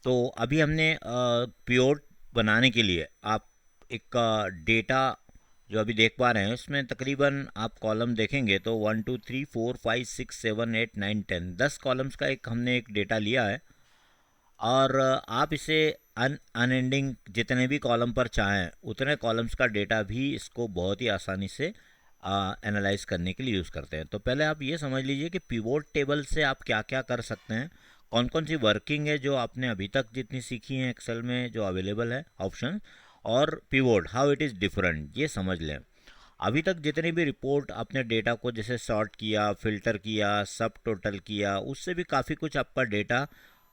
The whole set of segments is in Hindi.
तो अभी हमने पिवोट बनाने के लिए आप एक डेटा जो अभी देख पा रहे हैं उसमें तकरीबन आप कॉलम देखेंगे तो 1 2 3 4 5 6 7 8 9 10 10 कॉलम्स का एक हमने एक डेटा लिया है। और आप इसे अनएंडिंग जितने भी कॉलम पर चाहें उतने कॉलम्स का डेटा भी इसको बहुत ही आसानी से एनालाइज करने के लिए यूज़ करते हैं। तो पहले आप ये समझ लीजिए कि पिवोट टेबल से आप क्या क्या कर सकते हैं, कौन कौन सी वर्किंग है जो आपने अभी तक जितनी सीखी है एक्सेल में जो अवेलेबल है ऑप्शन, और pivot how it is different ये समझ लें। अभी तक जितनी भी रिपोर्ट आपने डेटा को जैसे सॉर्ट किया, फिल्टर किया, सब टोटल किया, उससे भी काफ़ी कुछ आपका डेटा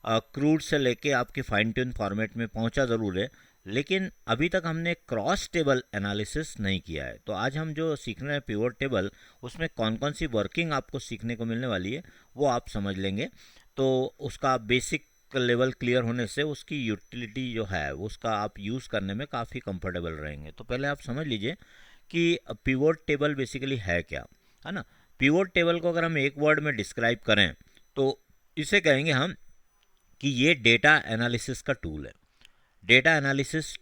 क्रूड से लेके आपके फाइन ट्यून फॉर्मेट में पहुंचा ज़रूर है, लेकिन अभी तक हमने क्रॉस टेबल एनालिसिस नहीं किया है। तो आज हम जो सीख रहे हैं पिवोट टेबल, उसमें कौन कौन सी वर्किंग आपको सीखने को मिलने वाली है वो आप समझ लेंगे। तो उसका बेसिक लेवल क्लियर होने से उसकी यूटिलिटी जो है उसका आप यूज़ करने में काफ़ी कंफर्टेबल रहेंगे। तो पहले आप समझ लीजिए कि पिवोट टेबल बेसिकली है क्या, है ना। पिवोट टेबल को अगर हम एक वर्ड में डिस्क्राइब करें तो इसे कहेंगे हम कि ये डेटा एनालिसिस का टूल है। Data analysis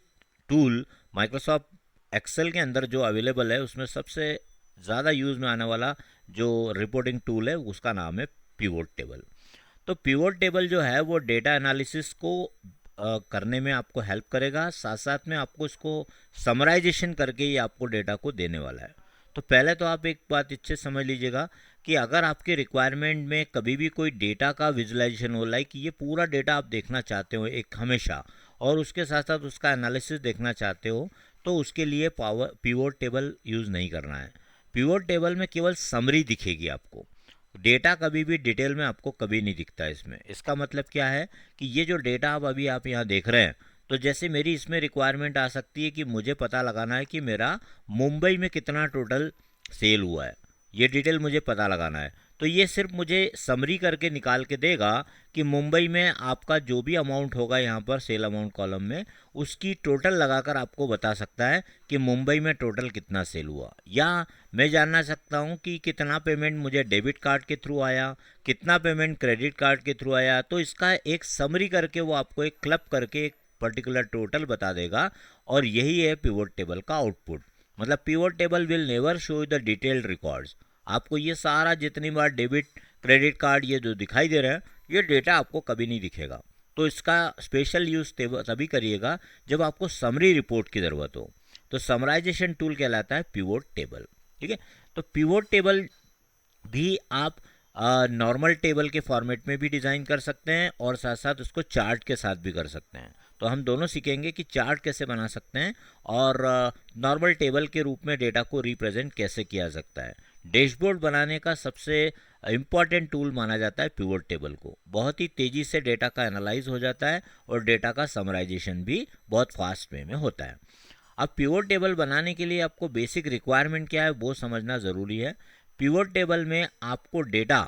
tool Microsoft Excel के अंदर जो अवेलेबल है उसमें सबसे ज़्यादा यूज़ में आने वाला जो रिपोर्टिंग टूल है उसका नाम है पिवोट टेबल। तो पिवोट टेबल जो है वो डेटा एनालिसिस को करने में आपको हेल्प करेगा, साथ साथ में आपको इसको समराइजेशन करके ये आपको डेटा को देने वाला है। तो पहले तो आप एक बात अच्छे समझ लीजिएगा कि अगर आपके रिक्वायरमेंट में कभी भी कोई डेटा का विजुलाइजेशन हो, लाइक ये पूरा डेटा आप देखना चाहते हो एक हमेशा, और उसके साथ साथ उसका एनालिसिस देखना चाहते हो, तो उसके लिए पिवोट टेबल यूज़ नहीं करना है। पिवोट टेबल में केवल समरी दिखेगी आपको, डेटा कभी भी डिटेल में आपको कभी नहीं दिखता है इसमें। इसका मतलब क्या है कि ये जो डेटा आप यहाँ देख रहे हैं, तो जैसे मेरी इसमें रिक्वायरमेंट आ सकती है कि मुझे पता लगाना है कि मेरा मुंबई में कितना टोटल सेल हुआ है, ये डिटेल मुझे पता लगाना है। तो ये सिर्फ मुझे समरी करके निकाल के देगा कि मुंबई में आपका जो भी अमाउंट होगा यहाँ पर सेल अमाउंट कॉलम में, उसकी टोटल लगाकर आपको बता सकता है कि मुंबई में टोटल कितना सेल हुआ। या मैं जानना सकता हूँ कि कितना पेमेंट मुझे डेबिट कार्ड के थ्रू आया, कितना पेमेंट क्रेडिट कार्ड के थ्रू आया। तो इसका एक समरी करके वो आपको एक क्लब करके एक पर्टिकुलर टोटल बता देगा, और यही है पिवोट टेबल का आउटपुट। मतलब pivot table will never show the detailed records. आपको ये सारा जितनी बार डेबिट क्रेडिट कार्ड ये जो दिखाई दे रहे हैं, ये डेटा आपको कभी नहीं दिखेगा। तो इसका स्पेशल यूज़ तभी करिएगा जब आपको समरी रिपोर्ट की ज़रूरत हो। तो समराइजेशन टूल कहलाता है पिवोट टेबल। ठीक है। तो पिवोट टेबल भी आप नॉर्मल टेबल के फॉर्मेट में भी डिज़ाइन कर सकते हैं और साथ साथ उसको चार्ट के साथ भी कर सकते हैं। तो हम दोनों सीखेंगे कि चार्ट कैसे बना सकते हैं और नॉर्मल टेबल के रूप में डेटा को रिप्रेजेंट कैसे किया सकता है। डैशबोर्ड बनाने का सबसे इम्पॉर्टेंट टूल माना जाता है पिवोट टेबल को। बहुत ही तेज़ी से डेटा का एनालाइज हो जाता है और डेटा का समराइजेशन भी बहुत फास्ट वे में होता है। अब पिवोट टेबल बनाने के लिए आपको बेसिक रिक्वायरमेंट क्या है वो समझना ज़रूरी है। पिवोट टेबल में आपको डेटा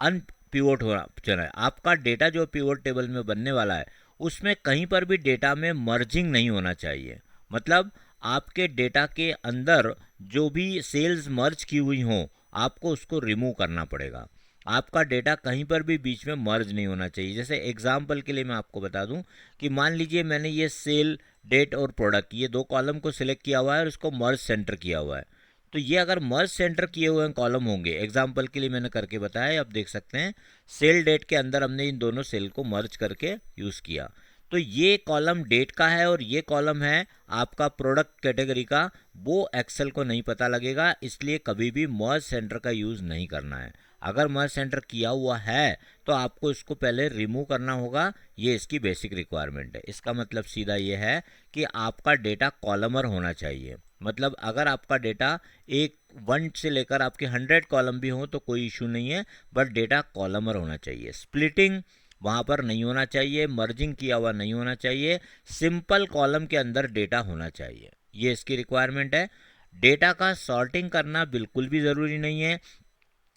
अन पिवोट होना चाहिए। आपका डेटा जो पिवोट टेबल में बनने वाला है उसमें कहीं पर भी डेटा में मर्जिंग नहीं होना चाहिए। मतलब आपके डेटा के अंदर जो भी सेल्स मर्ज की हुई हों, आपको उसको रिमूव करना पड़ेगा। आपका डेटा कहीं पर भी बीच में मर्ज नहीं होना चाहिए। जैसे एग्जाम्पल के लिए मैं आपको बता दूं कि मान लीजिए मैंने ये सेल, डेट और प्रोडक्ट ये दो कॉलम को सिलेक्ट किया हुआ है और इसको मर्ज सेंटर किया हुआ है। तो ये अगर मर्ज सेंटर किए हुए कॉलम होंगे, एग्जाम्पल के लिए मैंने करके बताया, आप देख सकते हैं सेल डेट के अंदर हमने इन दोनों सेल को मर्ज करके यूज़ किया। तो ये कॉलम डेट का है और ये कॉलम है आपका प्रोडक्ट कैटेगरी का, वो एक्सेल को नहीं पता लगेगा, इसलिए कभी भी मर्ज सेंटर का यूज़ नहीं करना है। अगर मर्ज सेंटर किया हुआ है तो आपको इसको पहले रिमूव करना होगा, ये इसकी बेसिक रिक्वायरमेंट है। इसका मतलब सीधा ये है कि आपका डेटा कॉलमर होना चाहिए। मतलब अगर आपका डेटा एक 1 से लेकर आपके 100 कॉलम भी हों तो कोई इशू नहीं है, बट डेटा कॉलमर होना चाहिए। स्प्लिटिंग वहाँ पर नहीं होना चाहिए, मर्जिंग किया हुआ नहीं होना चाहिए, सिंपल कॉलम के अंदर डेटा होना चाहिए, ये इसकी रिक्वायरमेंट है। डेटा का सॉर्टिंग करना बिल्कुल भी ज़रूरी नहीं है।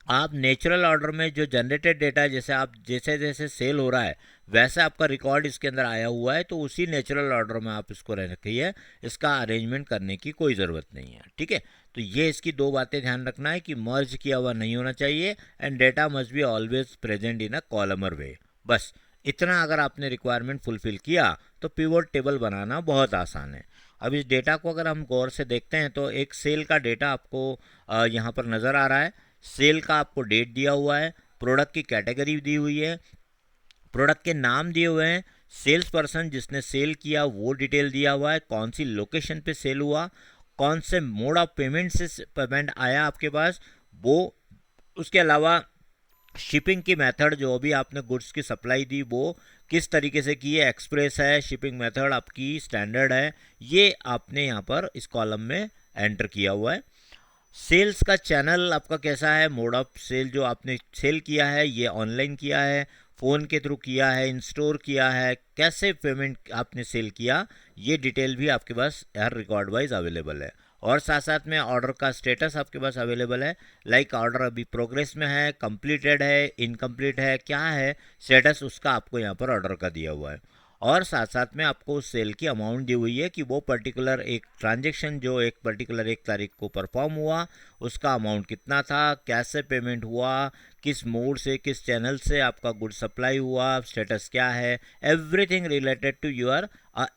आप नेचुरल ऑर्डर में जो जनरेटेड डेटा है, जैसे आप जैसे जैसे सेल हो रहा है वैसे आपका रिकॉर्ड इसके अंदर आया हुआ है, तो उसी नेचुरल ऑर्डर में आप इसको रखिए, इसका अरेंजमेंट करने की कोई ज़रूरत नहीं है। ठीक है। तो ये इसकी दो बातें ध्यान रखना है कि मर्ज किया हुआ नहीं होना चाहिए and data must be always present in a columnar way. बस इतना अगर आपने रिक्वायरमेंट फुलफिल किया तो पिवट टेबल बनाना बहुत आसान है। अब इस डेटा को अगर हम गौर से देखते हैं तो एक सेल का डेटा आपको यहाँ पर नज़र आ रहा है। सेल का आपको डेट दिया हुआ है, प्रोडक्ट की कैटेगरी दी हुई है, प्रोडक्ट के नाम दिए हुए हैं, सेल्स पर्सन जिसने सेल किया वो डिटेल दिया हुआ है, कौन सी लोकेशन पे सेल हुआ, कौन से मोड ऑफ पेमेंट से पेमेंट आया आपके पास वो, उसके अलावा शिपिंग की मेथड जो भी आपने गुड्स की सप्लाई दी वो किस तरीके से की है, एक्सप्रेस है, शिपिंग मेथड आपकी स्टैंडर्ड है, ये आपने यहाँ पर इस कॉलम में एंटर किया हुआ है। सेल्स का चैनल आपका कैसा है, मोड ऑफ सेल जो आपने सेल किया है ये ऑनलाइन किया है, फ़ोन के थ्रू किया है, इन स्टोर किया है, कैसे पेमेंट आपने सेल किया, ये डिटेल भी आपके पास हर रिकॉर्ड वाइज अवेलेबल है। और साथ साथ में ऑर्डर का स्टेटस आपके पास अवेलेबल है, लाइक ऑर्डर अभी प्रोग्रेस में है, कंप्लीटेड है, इनकम्प्लीट है, क्या है स्टेटस उसका आपको यहाँ पर ऑर्डर का दिया हुआ है। और साथ साथ में आपको उस सेल की अमाउंट दी हुई है कि वो पर्टिकुलर एक ट्रांजैक्शन जो एक पर्टिकुलर एक तारीख को परफॉर्म हुआ उसका अमाउंट कितना था, कैसे पेमेंट हुआ, किस मोड से किस चैनल से आपका गुड सप्लाई हुआ, स्टेटस क्या है, everything related to your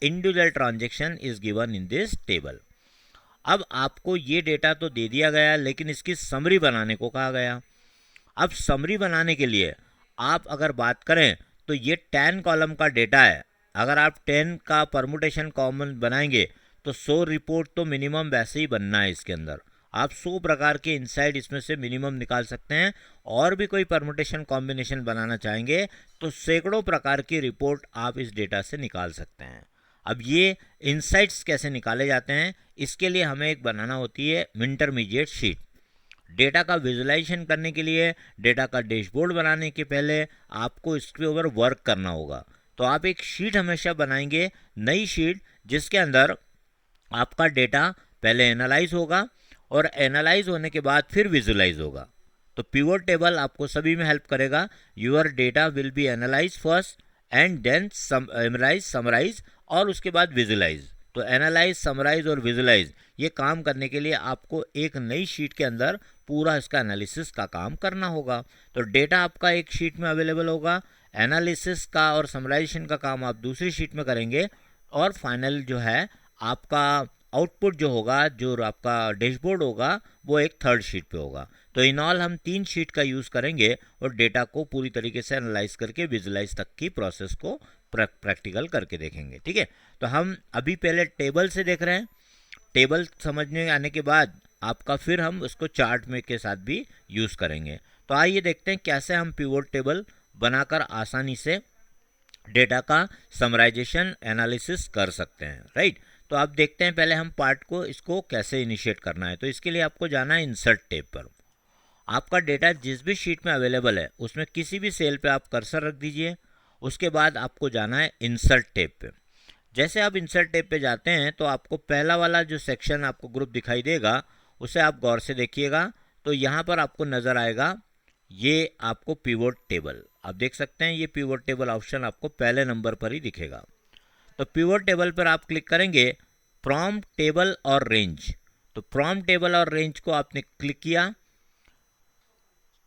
individual transaction is given in this table. अब आपको ये डेटा तो दे दिया गया लेकिन इसकी समरी बनाने को कहा गया। अब समरी बनाने के लिए आप अगर बात करें तो ये 10 कॉलम का डेटा है, अगर आप 10 का परमुटेशन कॉमन बनाएंगे तो 100 रिपोर्ट तो मिनिमम वैसे ही बनना है इसके अंदर। आप 100 प्रकार के इनसाइड इसमें से मिनिमम निकाल सकते हैं, और भी कोई परमुटेशन कॉम्बिनेशन बनाना चाहेंगे तो सैकड़ों प्रकार की रिपोर्ट आप इस डेटा से निकाल सकते हैं। अब ये इनसाइट्स कैसे निकाले जाते हैं, इसके लिए हमें एक बनाना होती है इंटरमीडिएट शीट। डेटा का विजुलाइजेशन करने के लिए, डेटा का डैशबोर्ड बनाने के पहले आपको इसके ऊपर वर्क करना होगा। तो आप एक शीट हमेशा बनाएंगे, नई शीट, जिसके अंदर आपका डेटा पहले एनालाइज होगा और एनालाइज होने के बाद फिर विजुलाइज होगा। तो पिवट टेबल आपको सभी में हेल्प करेगा। Your data will be analyse first and then summarise और उसके बाद विजुलाइज। तो एनालाइज, समराइज और विजुलाइज ये काम करने के लिए आपको एक नई शीट के अंदर पूरा इसका एनालिसिस का काम करना होगा। तो डेटा आपका एक शीट में अवेलेबल होगा, एनालिसिस का और समराइजेशन का काम आप दूसरी शीट में करेंगे, और फाइनल जो है आपका आउटपुट जो होगा, जो आपका डैशबोर्ड होगा, वो एक थर्ड शीट पे होगा। तो इन ऑल हम 3 शीट का यूज़ करेंगे और डेटा को पूरी तरीके से एनालाइज करके विजुलाइज तक की प्रोसेस को प्रैक्टिकल करके देखेंगे। ठीक है, तो हम अभी पहले टेबल से देख रहे हैं। टेबल समझने आने के बाद आपका फिर हम उसको चार्ट में के साथ भी यूज़ करेंगे। तो आइए देखते हैं कैसे हम पिवट टेबल बनाकर आसानी से डेटा का समराइजेशन एनालिसिस कर सकते हैं। राइट, तो आप देखते हैं पहले हम पार्ट को इसको कैसे इनिशिएट करना है। तो इसके लिए आपको जाना है इंसर्ट टैब पर। आपका डेटा जिस भी शीट में अवेलेबल है उसमें किसी भी सेल पे आप कर्सर रख दीजिए। उसके बाद आपको जाना है इंसर्ट टैब पे। जैसे आप इंसर्ट टैब पे जाते हैं तो आपको पहला वाला जो सेक्शन आपको ग्रुप दिखाई देगा उसे आप गौर से देखिएगा। तो यहाँ पर आपको नज़र आएगा ये आपको पिवट टेबल, आप देख सकते हैं ये पिवट टेबल ऑप्शन आपको पहले नंबर पर ही दिखेगा। तो पिवट टेबल पर आप क्लिक करेंगे, फ्रॉम टेबल और रेंज। तो फ्रॉम टेबल और रेंज को आपने क्लिक किया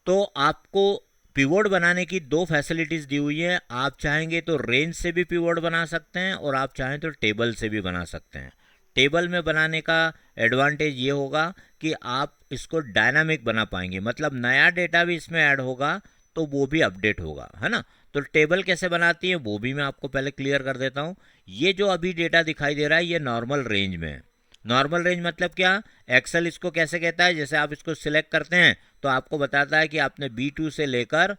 तो आपको पिवट बनाने की 2 फैसिलिटीज़ दी हुई है। आप चाहेंगे तो रेंज से भी पिवट बना सकते हैं और आप चाहें तो टेबल से भी बना सकते हैं। टेबल में बनाने का एडवांटेज ये होगा कि आप इसको डायनामिक बना पाएंगे, मतलब नया डेटा भी इसमें ऐड होगा तो वो भी अपडेट होगा, है ना। तो टेबल कैसे बनाती है वो भी मैं आपको पहले क्लियर कर देता हूँ। ये जो अभी डेटा दिखाई दे रहा है ये नॉर्मल रेंज में है। नॉर्मल रेंज मतलब क्या, एक्सेल इसको कैसे कहता है, जैसे आप इसको सिलेक्ट करते हैं तो आपको बताता है कि आपने B2 से लेकर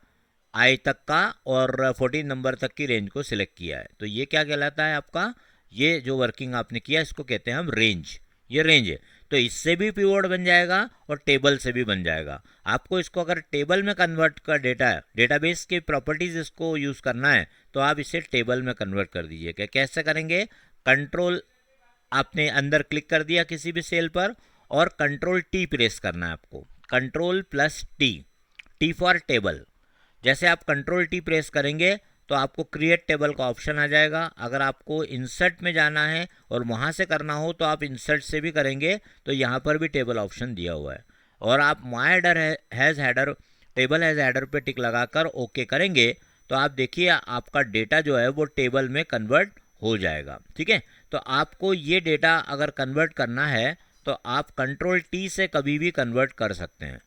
I तक का और 14 नंबर तक की रेंज को सिलेक्ट किया है। तो ये क्या कहलाता है आपका, ये जो वर्किंग आपने किया इसको कहते हैं हम रेंज। ये रेंज है, तो इससे भी पिवट बन जाएगा और टेबल से भी बन जाएगा। आपको इसको अगर टेबल में कन्वर्ट कर डेटाबेस के प्रॉपर्टीज इसको यूज़ करना है तो आप इसे टेबल में कन्वर्ट कर दीजिए। कैसे करेंगे, कंट्रोल आपने अंदर क्लिक कर दिया किसी भी सेल पर और कंट्रोल टी प्रेस करना है आपको, control plus T for table. जैसे आप कंट्रोल टी प्रेस करेंगे तो आपको क्रिएट टेबल का ऑप्शन आ जाएगा। अगर आपको इंसर्ट में जाना है और वहाँ से करना हो तो आप इंसर्ट से भी करेंगे तो यहाँ पर भी टेबल ऑप्शन दिया हुआ है। और आप my header has header table has header पे टिक लगाकर ओके करेंगे तो तो आप देखिए आपका डेटा जो है वो टेबल में कन्वर्ट हो जाएगा। ठीक है, तो आपको ये डेटा अगर कन्वर्ट करना है तो आप कंट्रोल टी से कभी भी कन्वर्ट कर सकते हैं।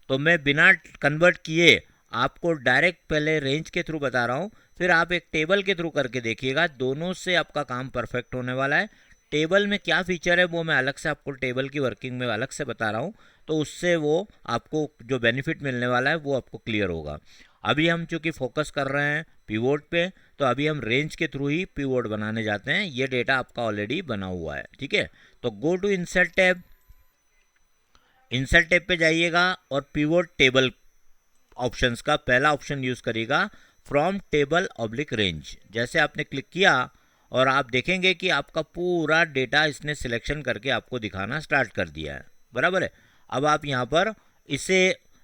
तो मैं बिना कन्वर्ट किए आपको डायरेक्ट पहले रेंज के थ्रू बता रहा हूँ, फिर आप एक टेबल के थ्रू करके देखिएगा, दोनों से आपका काम परफेक्ट होने वाला है। टेबल में क्या फीचर है वो मैं अलग से आपको टेबल की वर्किंग में अलग से बता रहा हूँ, तो उससे वो आपको जो बेनिफिट मिलने वाला है वो आपको क्लियर होगा। अभी हम चूँकि फोकस कर रहे हैं पिवोट पे, तो अभी हम रेंज के थ्रू ही पिवोट बनाने जाते हैं। ये डेटा आपका ऑलरेडी बना हुआ है। ठीक है, तो go to insert tab, insert tab पे जाइएगा और पिवोट टेबल ऑप्शंस का पहला ऑप्शन यूज़ करिएगा, फ्रॉम टेबल ऑब्लिक रेंज। जैसे आपने क्लिक किया और आप देखेंगे कि आपका पूरा डेटा इसने सिलेक्शन करके आपको दिखाना स्टार्ट कर दिया है। बराबर है, अब आप यहाँ पर इसे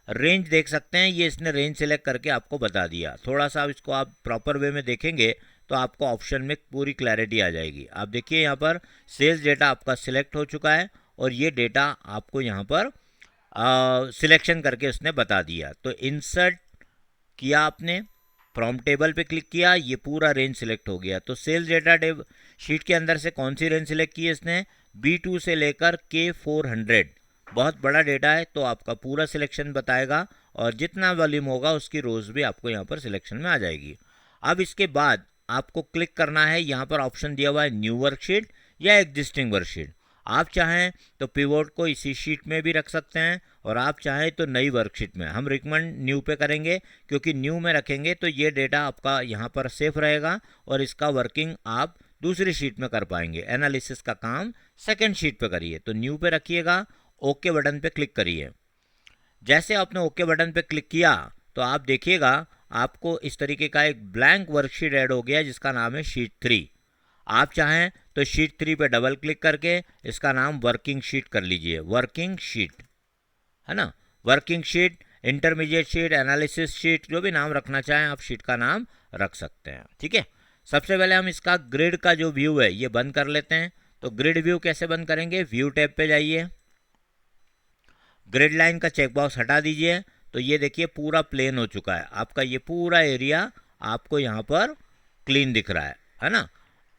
रेंज देख सकते हैं, ये इसने रेंज सेलेक्ट करके आपको बता दिया। थोड़ा सा इसको आप प्रॉपर वे में देखेंगे तो आपको ऑप्शन में पूरी क्लैरिटी आ जाएगी। आप देखिए यहाँ पर सेल्स डेटा आपका सिलेक्ट हो चुका है और ये डेटा आपको यहाँ पर सिलेक्शन करके उसने बता दिया। तो इंसर्ट किया आपने, फ्रॉम टेबल पे क्लिक किया, ये पूरा रेंज सिलेक्ट हो गया। तो सेल्स डेटा शीट के अंदर से कौन सी रेंज सिलेक्ट की है इसने, B2 से लेकर K400, बहुत बड़ा डेटा है तो आपका पूरा सिलेक्शन बताएगा और जितना वॉल्यूम होगा उसकी रोज भी आपको यहाँ पर सिलेक्शन में आ जाएगी। अब इसके बाद आपको क्लिक करना है, यहाँ पर ऑप्शन दिया हुआ है न्यू वर्कशीट या एग्जिस्टिंग वर्कशीट। आप चाहें तो पिवोट को इसी शीट में भी रख सकते हैं और आप चाहें तो नई वर्कशीट में। हम रिकमेंड न्यू पे करेंगे, क्योंकि न्यू में रखेंगे तो ये डेटा आपका यहाँ पर सेफ रहेगा और इसका वर्किंग आप दूसरी शीट में कर पाएंगे। एनालिसिस का काम सेकंड शीट पे करिए, तो न्यू पे रखिएगा, ओके बटन पे क्लिक करिए। जैसे आपने ओके बटन पे क्लिक किया तो आप देखिएगा आपको इस तरीके का एक ब्लैंक वर्कशीट ऐड हो गया जिसका नाम है शीट 3। आप चाहें तो शीट 3 पे डबल क्लिक करके इसका नाम वर्किंग शीट कर लीजिए। वर्किंग शीट है ना, working sheet, intermediate sheet, analysis sheet, जो भी नाम रखना चाहें आप शीट का नाम रख सकते हैं। ठीक है, सबसे पहले हम इसका ग्रिड का जो व्यू है ये बंद कर लेते हैं। तो ग्रिड व्यू कैसे बंद करेंगे, व्यू टैब पे जाइए, ग्रिड लाइन का चेकबॉक्स हटा दीजिए। तो ये देखिए पूरा प्लेन हो चुका है, आपका ये पूरा एरिया आपको यहाँ पर क्लीन दिख रहा है ना।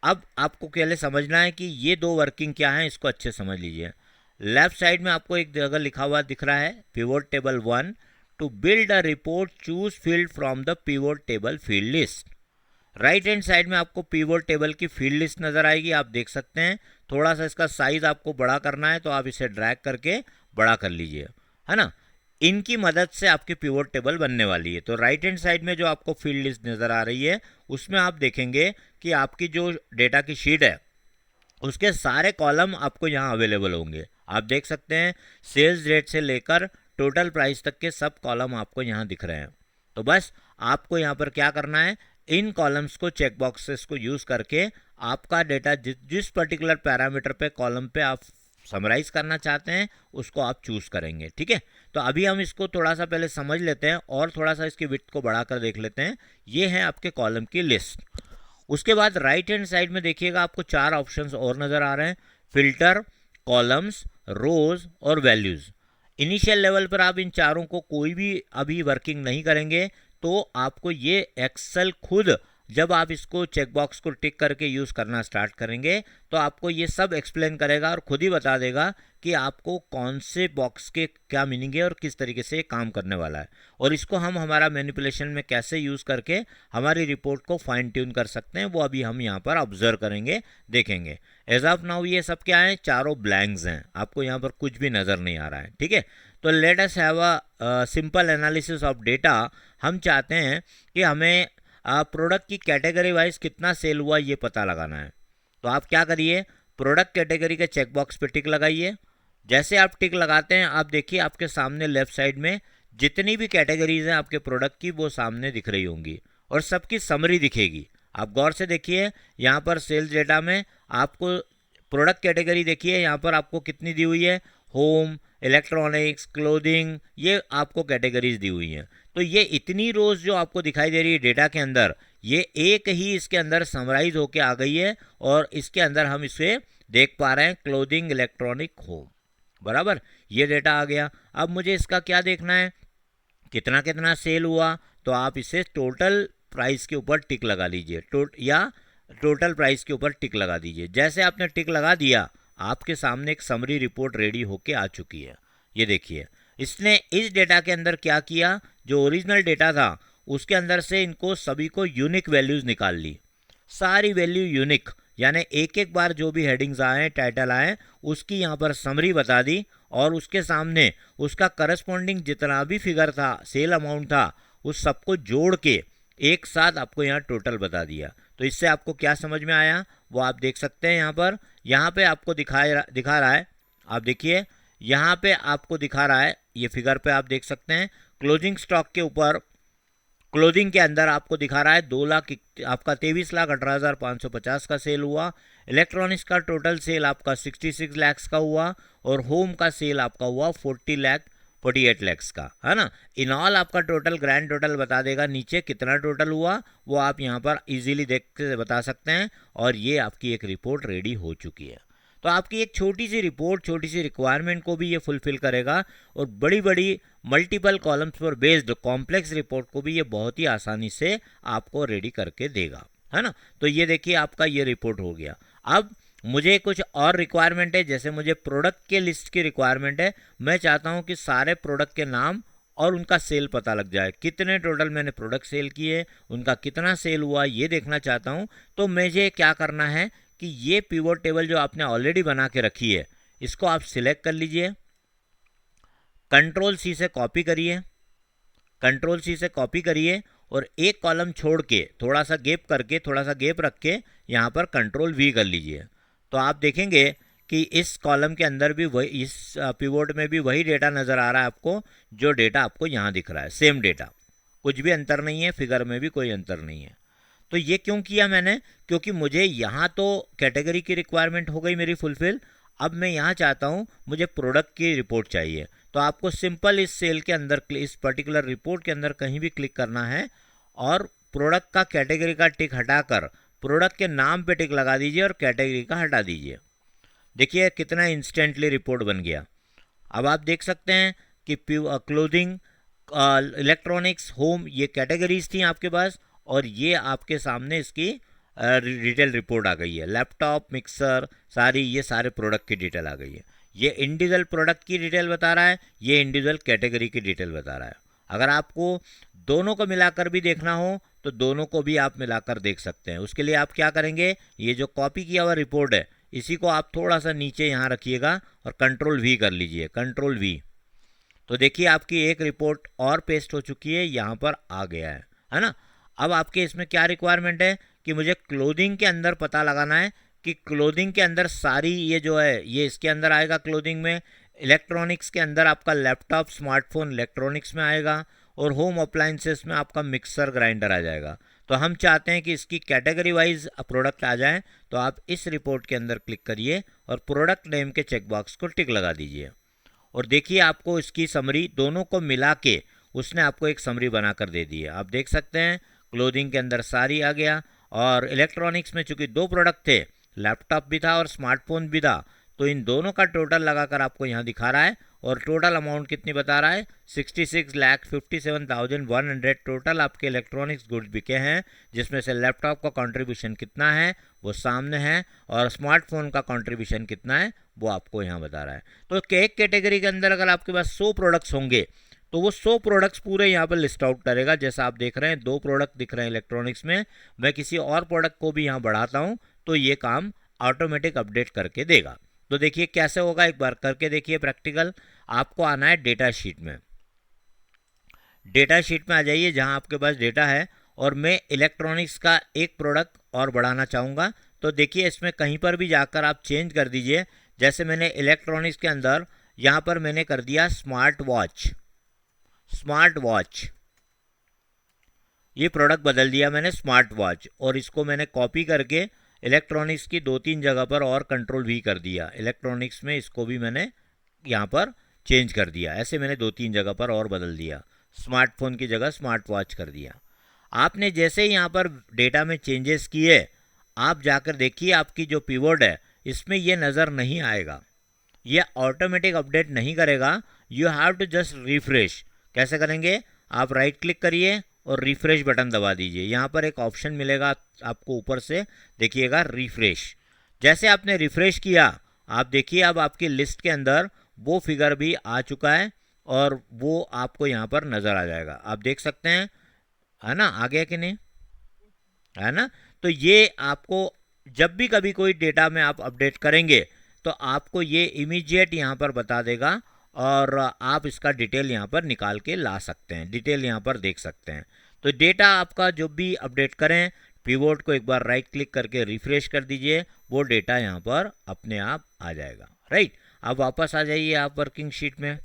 अब आपको पहले समझना है कि ये दो वर्किंग क्या है, इसको अच्छे समझ लीजिए। लेफ्ट साइड में आपको एक जगह लिखा हुआ दिख रहा है pivot table 1, to build a report choose field from the pivot table field list. Right hand side में आपको पिवोट टेबल की फील्ड लिस्ट नजर आएगी, आप देख सकते हैं। थोड़ा सा इसका साइज आपको बड़ा करना है तो आप इसे ड्रैग करके बड़ा कर लीजिए, है ना। इनकी मदद से आपकी पिवोट टेबल बनने वाली है। तो राइट हैंड साइड में जो आपको फील्ड लिस्ट नज़र आ रही है उसमें आप देखेंगे कि आपकी जो डेटा की शीट है उसके सारे कॉलम आपको यहाँ अवेलेबल होंगे। आप देख सकते हैं सेल्स रेट से लेकर टोटल प्राइस तक के सब कॉलम आपको यहाँ दिख रहे हैं। तो बस आपको यहाँ पर क्या करना है, इन कॉलम्स को चेक बॉक्सेस को यूज़ करके आपका डेटा जिस पर्टिकुलर पैरामीटर पे कॉलम पे आप समराइज करना चाहते हैं उसको आप चूज करेंगे। ठीक है, तो अभी हम इसको थोड़ा सा पहले समझ लेते हैं और थोड़ा सा इसकी विड्थ को बढ़ाकर देख लेते हैं। ये है आपके कॉलम की लिस्ट। उसके बाद राइट हैंड साइड में देखिएगा आपको 4 ऑप्शंस और नज़र आ रहे हैं, फिल्टर, कॉलम्स, रोज और वैल्यूज़। इनिशियल लेवल पर आप इन चारों को कोई भी अभी वर्किंग नहीं करेंगे तो आपको ये एक्सेल खुद जब आप इसको चेकबॉक्स को टिक करके यूज़ करना स्टार्ट करेंगे तो आपको ये सब एक्सप्लेन करेगा और खुद ही बता देगा कि आपको कौन से बॉक्स के क्या मीनिंग है और किस तरीके से काम करने वाला है, और इसको हम हमारा मैनिपुलेशन में कैसे यूज़ करके हमारी रिपोर्ट को फाइन ट्यून कर सकते हैं वो अभी हम यहाँ पर ऑब्जर्व करेंगे, देखेंगे। एज ऑफ नाउ ये सब क्या है, चारों ब्लैंक्स हैं, आपको यहाँ पर कुछ भी नज़र नहीं आ रहा है। ठीक है, तो let us have a simple analysis of data. हम चाहते हैं कि हमें प्रोडक्ट की कैटेगरी वाइज कितना सेल हुआ ये पता लगाना है। तो आप क्या करिए, प्रोडक्ट कैटेगरी के चेकबॉक्स पे टिक लगाइए। जैसे आप टिक लगाते हैं आप देखिए आपके सामने लेफ्ट साइड में जितनी भी कैटेगरीज हैं आपके प्रोडक्ट की वो सामने दिख रही होंगी और सबकी समरी दिखेगी। आप गौर से देखिए, यहाँ पर सेल्स डेटा में आपको प्रोडक्ट कैटेगरी देखिए, यहाँ पर आपको कितनी दी हुई है, होम, इलेक्ट्रॉनिक्स, क्लोथिंग, ये आपको कैटेगरीज दी हुई हैं। तो ये इतनी रोज जो आपको दिखाई दे रही है डेटा के अंदर, ये एक ही इसके अंदर समराइज होके आ गई है और इसके अंदर हम इसे देख पा रहे हैं, क्लोथिंग, इलेक्ट्रॉनिक, होम। बराबर, ये डेटा आ गया। अब मुझे इसका क्या देखना है, कितना कितना सेल हुआ, तो आप इसे टोटल प्राइस के ऊपर टिक लगा लीजिए, या टोटल प्राइस के ऊपर टिक लगा दीजिए। जैसे आपने टिक लगा दिया, आपके सामने एक समरी रिपोर्ट रेडी होके आ चुकी है। ये देखिए, इसने इस डेटा के अंदर क्या किया, जो ओरिजिनल डेटा था उसके अंदर से इनको सभी को यूनिक वैल्यूज़ निकाल ली, सारी वैल्यू यूनिक, यानी एक एक बार जो भी हेडिंग्स आए, टाइटल आए, उसकी यहाँ पर समरी बता दी, और उसके सामने उसका करस्पॉन्डिंग जितना भी फिगर था, सेल अमाउंट था, उस सबको जोड़ के एक साथ आपको यहाँ टोटल बता दिया। तो इससे आपको क्या समझ में आया वो आप देख सकते हैं। यहाँ पे आपको दिखा रहा है, आप देखिए यहाँ पे आपको दिखा रहा है, ये फिगर पे आप देख सकते हैं, क्लोजिंग स्टॉक के ऊपर क्लोजिंग के अंदर आपको दिखा रहा है 2 लाख आपका 23,18,550 का सेल हुआ। इलेक्ट्रॉनिक्स का टोटल सेल आपका 66 लाख का हुआ, और होम का सेल आपका हुआ 48 लाख का, है ना। इन ऑल आपका टोटल ग्रैंड टोटल बता देगा नीचे कितना टोटल हुआ, वो आप यहाँ पर इजीली देख के बता सकते हैं। और ये आपकी एक रिपोर्ट रेडी हो चुकी है। तो आपकी एक छोटी सी रिपोर्ट, छोटी सी रिक्वायरमेंट को भी ये फुलफिल करेगा, और बड़ी बड़ी मल्टीपल कॉलम्स पर बेस्ड कॉम्प्लेक्स रिपोर्ट को भी ये बहुत ही आसानी से आपको रेडी करके देगा, है ना। तो ये देखिए आपका ये रिपोर्ट हो गया। अब मुझे कुछ और रिक्वायरमेंट है, जैसे मुझे प्रोडक्ट के लिस्ट की रिक्वायरमेंट है। मैं चाहता हूँ कि सारे प्रोडक्ट के नाम और उनका सेल पता लग जाए, कितने टोटल मैंने प्रोडक्ट सेल किए, उनका कितना सेल हुआ, ये देखना चाहता हूँ। तो मुझे क्या करना है कि ये पिवट टेबल जो आपने ऑलरेडी बना के रखी है, इसको आप सिलेक्ट कर लीजिए, कंट्रोल सी से कॉपी करिए, कंट्रोल सी से कॉपी करिए, और एक कॉलम छोड़ के थोड़ा सा गैप करके, थोड़ा सा गैप रख के यहाँ पर कंट्रोल वी कर लीजिए। तो आप देखेंगे कि इस कॉलम के अंदर भी वही, इस पिवट में भी वही डेटा नज़र आ रहा है आपको, जो डेटा आपको यहाँ दिख रहा है, सेम डेटा, कुछ भी अंतर नहीं है, फिगर में भी कोई अंतर नहीं है। तो ये क्यों किया मैंने, क्योंकि मुझे यहाँ तो कैटेगरी की रिक्वायरमेंट हो गई मेरी फुलफिल। अब मैं यहाँ चाहता हूँ मुझे प्रोडक्ट की रिपोर्ट चाहिए। तो आपको सिंपल इस सेल के अंदर, इस पर्टिकुलर रिपोर्ट के अंदर कहीं भी क्लिक करना है, और प्रोडक्ट का कैटेगरी का टिक हटाकर प्रोडक्ट के नाम पे टिक लगा दीजिए, और कैटेगरी का हटा दीजिए। देखिए कितना इंस्टेंटली रिपोर्ट बन गया। अब आप देख सकते हैं कि क्लोथिंग, इलेक्ट्रॉनिक्स, होम, ये कैटेगरीज थी आपके पास, और ये आपके सामने इसकी डिटेल रिपोर्ट आ गई है। लैपटॉप, मिक्सर, सारी, ये सारे प्रोडक्ट की डिटेल आ गई है। ये इंडिविजुअल प्रोडक्ट की डिटेल बता रहा है, ये इंडिविजुअल कैटेगरी की डिटेल बता रहा है। अगर आपको दोनों को मिलाकर भी देखना हो तो दोनों को भी आप मिलाकर देख सकते हैं। उसके लिए आप क्या करेंगे, ये जो कॉपी किया हुआ रिपोर्ट है, इसी को आप थोड़ा सा नीचे यहाँ रखिएगा और कंट्रोल वी कर लीजिए, कंट्रोल वी। तो देखिए आपकी एक रिपोर्ट और पेस्ट हो चुकी है, यहाँ पर आ गया है ना। अब आपके इसमें क्या रिक्वायरमेंट है कि मुझे क्लोथिंग के अंदर पता लगाना है कि क्लोथिंग के अंदर सारी ये जो है ये इसके अंदर आएगा क्लोथिंग में। इलेक्ट्रॉनिक्स के अंदर आपका लैपटॉप, स्मार्टफोन इलेक्ट्रॉनिक्स में आएगा, और होम अप्लाइंसेस में आपका मिक्सर, ग्राइंडर आ जाएगा। तो हम चाहते हैं कि इसकी कैटेगरी वाइज प्रोडक्ट आ जाए। तो आप इस रिपोर्ट के अंदर क्लिक करिए और प्रोडक्ट नेम के चेकबॉक्स को टिक लगा दीजिए, और देखिए आपको इसकी समरी दोनों को मिला के उसने आपको एक समरी बनाकर दे दी है। आप देख सकते हैं क्लोथिंग के अंदर सारी आ गया, और इलेक्ट्रॉनिक्स में चूंकि 2 प्रोडक्ट थे, लैपटॉप भी था और स्मार्टफोन भी था, तो इन दोनों का टोटल लगाकर आपको यहाँ दिखा रहा है। और टोटल अमाउंट कितनी बता रहा है, 66,57,100 टोटल आपके इलेक्ट्रॉनिक्स गुड्स बिके हैं, जिसमें से लैपटॉप का कंट्रीब्यूशन कितना है वो सामने है, और स्मार्टफोन का कंट्रीब्यूशन कितना है वो आपको यहाँ बता रहा है। तो एक कैटेगरी के अंदर अगर आपके पास 100 प्रोडक्ट्स होंगे तो वो 100 प्रोडक्ट्स पूरे यहाँ पर लिस्ट आउट करेगा। जैसा आप देख रहे हैं 2 प्रोडक्ट दिख रहे हैं इलेक्ट्रॉनिक्स में, मैं किसी और प्रोडक्ट को भी यहाँ बढ़ाता हूँ तो ये काम ऑटोमेटिक अपडेट करके देगा। तो देखिए कैसे होगा, एक बार करके देखिए प्रैक्टिकल। आपको आना है डेटा शीट में, डेटा शीट में आ जाइए जहाँ आपके पास डेटा है, और मैं इलेक्ट्रॉनिक्स का एक प्रोडक्ट और बढ़ाना चाहूँगा। तो देखिए इसमें कहीं पर भी जाकर आप चेंज कर दीजिए। जैसे मैंने इलेक्ट्रॉनिक्स के अंदर यहाँ पर मैंने कर दिया स्मार्ट वॉच, स्मार्ट वॉच, ये प्रोडक्ट बदल दिया मैंने स्मार्ट वॉच, और इसको मैंने कॉपी करके इलेक्ट्रॉनिक्स की 2-3 जगह पर और कंट्रोल भी कर दिया। इलेक्ट्रॉनिक्स में इसको भी मैंने यहाँ पर चेंज कर दिया, ऐसे मैंने 2-3 जगह पर और बदल दिया, स्मार्टफोन की जगह स्मार्ट वॉच कर दिया। आपने जैसे ही यहाँ पर डेटा में चेंजेस किए, आप जाकर देखिए आपकी जो पिवट है इसमें ये नज़र नहीं आएगा, ये ऑटोमेटिक अपडेट नहीं करेगा। You have to just refresh. कैसे करेंगे, आप राइट क्लिक करिए और रिफ्रेश बटन दबा दीजिए। यहाँ पर एक ऑप्शन मिलेगा आपको ऊपर से, देखिएगा रिफ्रेश। जैसे आपने रिफ्रेश किया, आप देखिए अब आपकी लिस्ट के अंदर वो फिगर भी आ चुका है और वो आपको यहाँ पर नज़र आ जाएगा। आप देख सकते हैं, है ना, आ गया कि नहीं, है ना। तो ये आपको जब भी कभी कोई डेटा में आप अपडेट करेंगे तो आपको ये इमीडिएट यहाँ पर बता देगा और आप इसका डिटेल यहाँ पर निकाल के ला सकते हैं, डिटेल यहाँ पर देख सकते हैं। तो डेटा आपका जो भी अपडेट करें, पिवोट को एक बार राइट क्लिक करके रिफ्रेश कर दीजिए, वो डेटा यहाँ पर अपने आप आ जाएगा। राइट, अब वापस आ जाइए आप वर्किंग शीट में।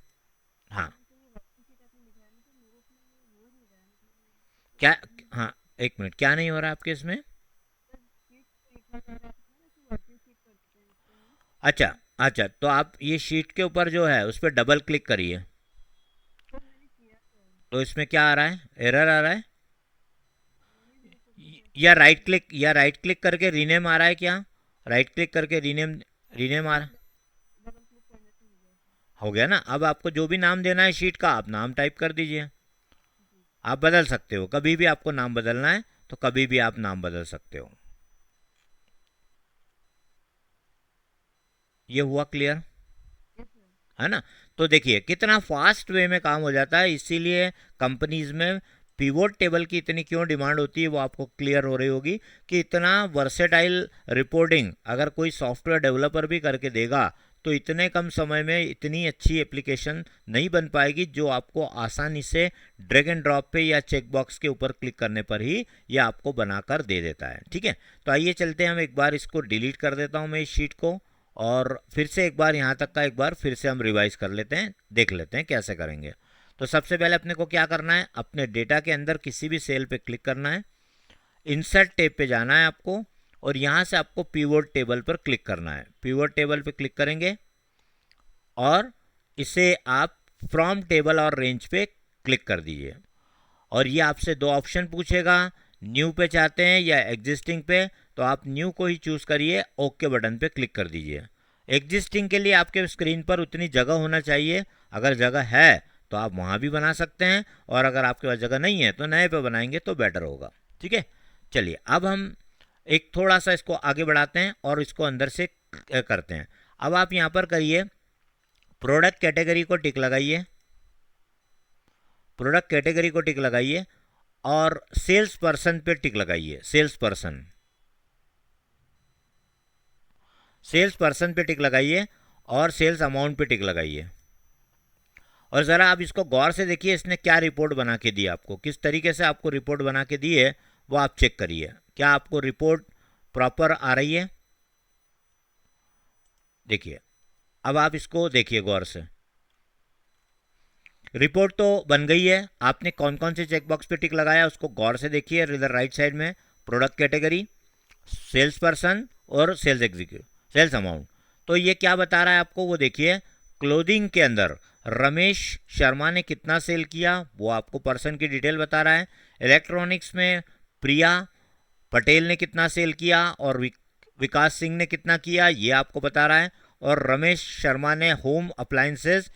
हाँ, क्या, हाँ, एक मिनट, क्या नहीं हो रहा है आपके इसमें? अच्छा, अच्छा, तो आप ये शीट के ऊपर जो है उस पर डबल क्लिक करिए। तो इसमें क्या आ रहा है, एरर आ रहा है? या राइट क्लिक करके रीनेम आ रहा है क्या? राइट क्लिक करके रीनेम, रीनेम आ रहा हो गया ना। अब आपको जो भी नाम देना है शीट का, आप नाम टाइप कर दीजिए। आप बदल सकते हो, कभी भी आपको नाम बदलना है तो कभी भी आप नाम बदल सकते हो। ये हुआ क्लियर, है ना। तो देखिए कितना फास्ट वे में काम हो जाता है, इसीलिए कंपनीज में पिवोट टेबल की इतनी क्यों डिमांड होती है वो आपको क्लियर हो रही होगी कि इतना वर्सेटाइल रिपोर्टिंग अगर कोई सॉफ्टवेयर डेवलपर भी करके देगा तो इतने कम समय में इतनी अच्छी एप्लीकेशन नहीं बन पाएगी जो आपको आसानी से ड्रैग एंड ड्रॉप पे या चेक बॉक्स के ऊपर क्लिक करने पर ही ये आपको बनाकर दे देता है। ठीक है, तो आइए चलते हैं, हम एक बार इसको डिलीट कर देता हूँ मैं इस शीट को, और फिर से एक बार यहाँ तक का एक बार फिर से हम रिवाइज कर लेते हैं, देख लेते हैं कैसे करेंगे। तो सबसे पहले अपने को क्या करना है, अपने डेटा के अंदर किसी भी सेल पे क्लिक करना है, इंसर्ट टैब पे जाना है आपको, और यहाँ से आपको पिवोट टेबल पर क्लिक करना है। पिवोट टेबल पे क्लिक करेंगे और इसे आप फ्रॉम टेबल और रेंज पे क्लिक कर दीजिए, और ये आपसे दो ऑप्शन पूछेगा, न्यू पे चाहते हैं या एग्जिस्टिंग पे, तो आप न्यू को ही चूज़ करिए, ओके बटन पे क्लिक कर दीजिए। एग्जिस्टिंग के लिए आपके स्क्रीन पर उतनी जगह होना चाहिए, अगर जगह है तो आप वहाँ भी बना सकते हैं, और अगर आपके पास जगह नहीं है तो नए पे बनाएंगे तो बेटर होगा। ठीक है, चलिए अब हम एक थोड़ा सा इसको आगे बढ़ाते हैं और इसको अंदर से करते हैं। अब आप यहाँ पर करिए, प्रोडक्ट कैटेगरी को टिक लगाइए, प्रोडक्ट कैटेगरी को टिक लगाइए और सेल्स पर्सन पे टिक लगाइए, सेल्स पर्सन, सेल्स पर्सन पे टिक लगाइए और सेल्स अमाउंट पे टिक लगाइए। और ज़रा आप इसको गौर से देखिए, इसने क्या रिपोर्ट बना के दी आपको, किस तरीके से आपको रिपोर्ट बना के दी है वो आप चेक करिए, क्या आपको रिपोर्ट प्रॉपर आ रही है। देखिए, अब आप इसको देखिए गौर से, रिपोर्ट तो बन गई है। आपने कौन कौन से चेकबॉक्स पे टिक लगाया उसको गौर से देखिए, इधर राइट साइड में प्रोडक्ट कैटेगरी, सेल्स पर्सन और सेल्स एग्जीक्यूटिव, सेल्स अमाउंट। तो ये क्या बता रहा है आपको वो देखिए, क्लोथिंग के अंदर रमेश शर्मा ने कितना सेल किया वो आपको पर्सन की डिटेल बता रहा है। इलेक्ट्रॉनिक्स में प्रिया पटेल ने कितना सेल किया और विकास सिंह ने कितना किया ये आपको बता रहा है। और रमेश शर्मा ने होम अप्लायंसेस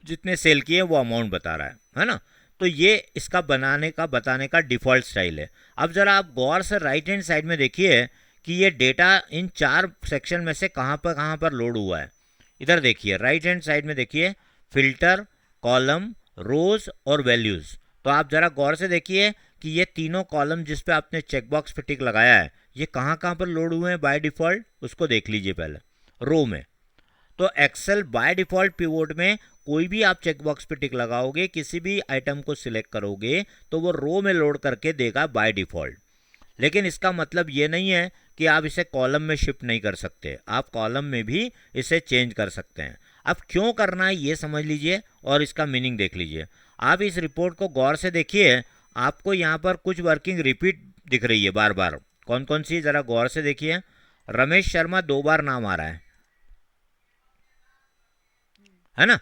जितने सेल किए वो अमाउंट बता रहा है ना। तो ये इसका बनाने का बताने का डिफ़ॉल्ट स्टाइल है। अब ज़रा आप गौर से राइट हैंड साइड में देखिए कि ये डेटा इन चार सेक्शन में से कहाँ पर लोड हुआ है। इधर देखिए राइट हैंड साइड में देखिए, फिल्टर, कॉलम, रोज और वैल्यूज़। तो आप ज़रा गौर से देखिए कि ये तीनों कॉलम जिस पे आपने चेकबॉक्स पे टिक लगाया है ये कहाँ पर लोड हुए हैं बाय डिफ़ॉल्ट, उसको देख लीजिए पहले रो में। तो एक्सेल बाय डिफ़ॉल्ट पिवोट में कोई भी आप चेकबॉक्स पे टिक लगाओगे, किसी भी आइटम को सिलेक्ट करोगे तो वो रो में लोड करके देगा बाय डिफ़ॉल्ट। लेकिन इसका मतलब ये नहीं है कि आप इसे कॉलम में शिफ्ट नहीं कर सकते, आप कॉलम में भी इसे चेंज कर सकते हैं। अब क्यों करना है ये समझ लीजिए और इसका मीनिंग देख लीजिए। आप इस रिपोर्ट को गौर से देखिए, आपको यहाँ पर कुछ वर्किंग रिपीट दिख रही है बार बार। कौन कौन सी, ज़रा गौर से देखिए। रमेश शर्मा 2 बार नाम आ रहा है ना।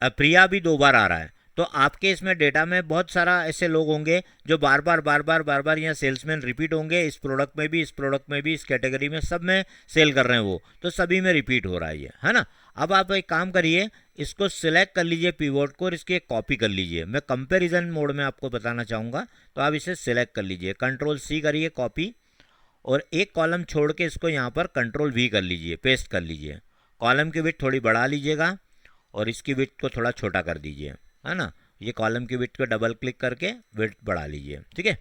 प्रिया भी 2 बार आ रहा है। तो आपके इसमें डेटा में बहुत सारा ऐसे लोग होंगे जो बार बार यहाँ सेल्समैन रिपीट होंगे, इस प्रोडक्ट में भी, इस प्रोडक्ट में भी, इस कैटेगरी में, सब में सेल कर रहे हैं वो, तो सभी में रिपीट हो रहा है ये, है ना। अब आप एक काम करिए, इसको सिलेक्ट कर लीजिए पिवोट को और इसकी एक कॉपी कर लीजिए। मैं कंपैरिजन मोड में आपको बताना चाहूँगा, तो आप इसे सिलेक्ट कर लीजिए, कंट्रोल सी करिए कॉपी, और एक कॉलम छोड़ के इसको यहाँ पर कंट्रोल वी कर लीजिए, पेस्ट कर लीजिए। कॉलम की विड्थ थोड़ी बढ़ा लीजिएगा और इसकी विड्थ को थोड़ा छोटा कर दीजिए, है ना। ये कॉलम की विड्थ को डबल क्लिक करके विड्थ बढ़ा लीजिए, ठीक है।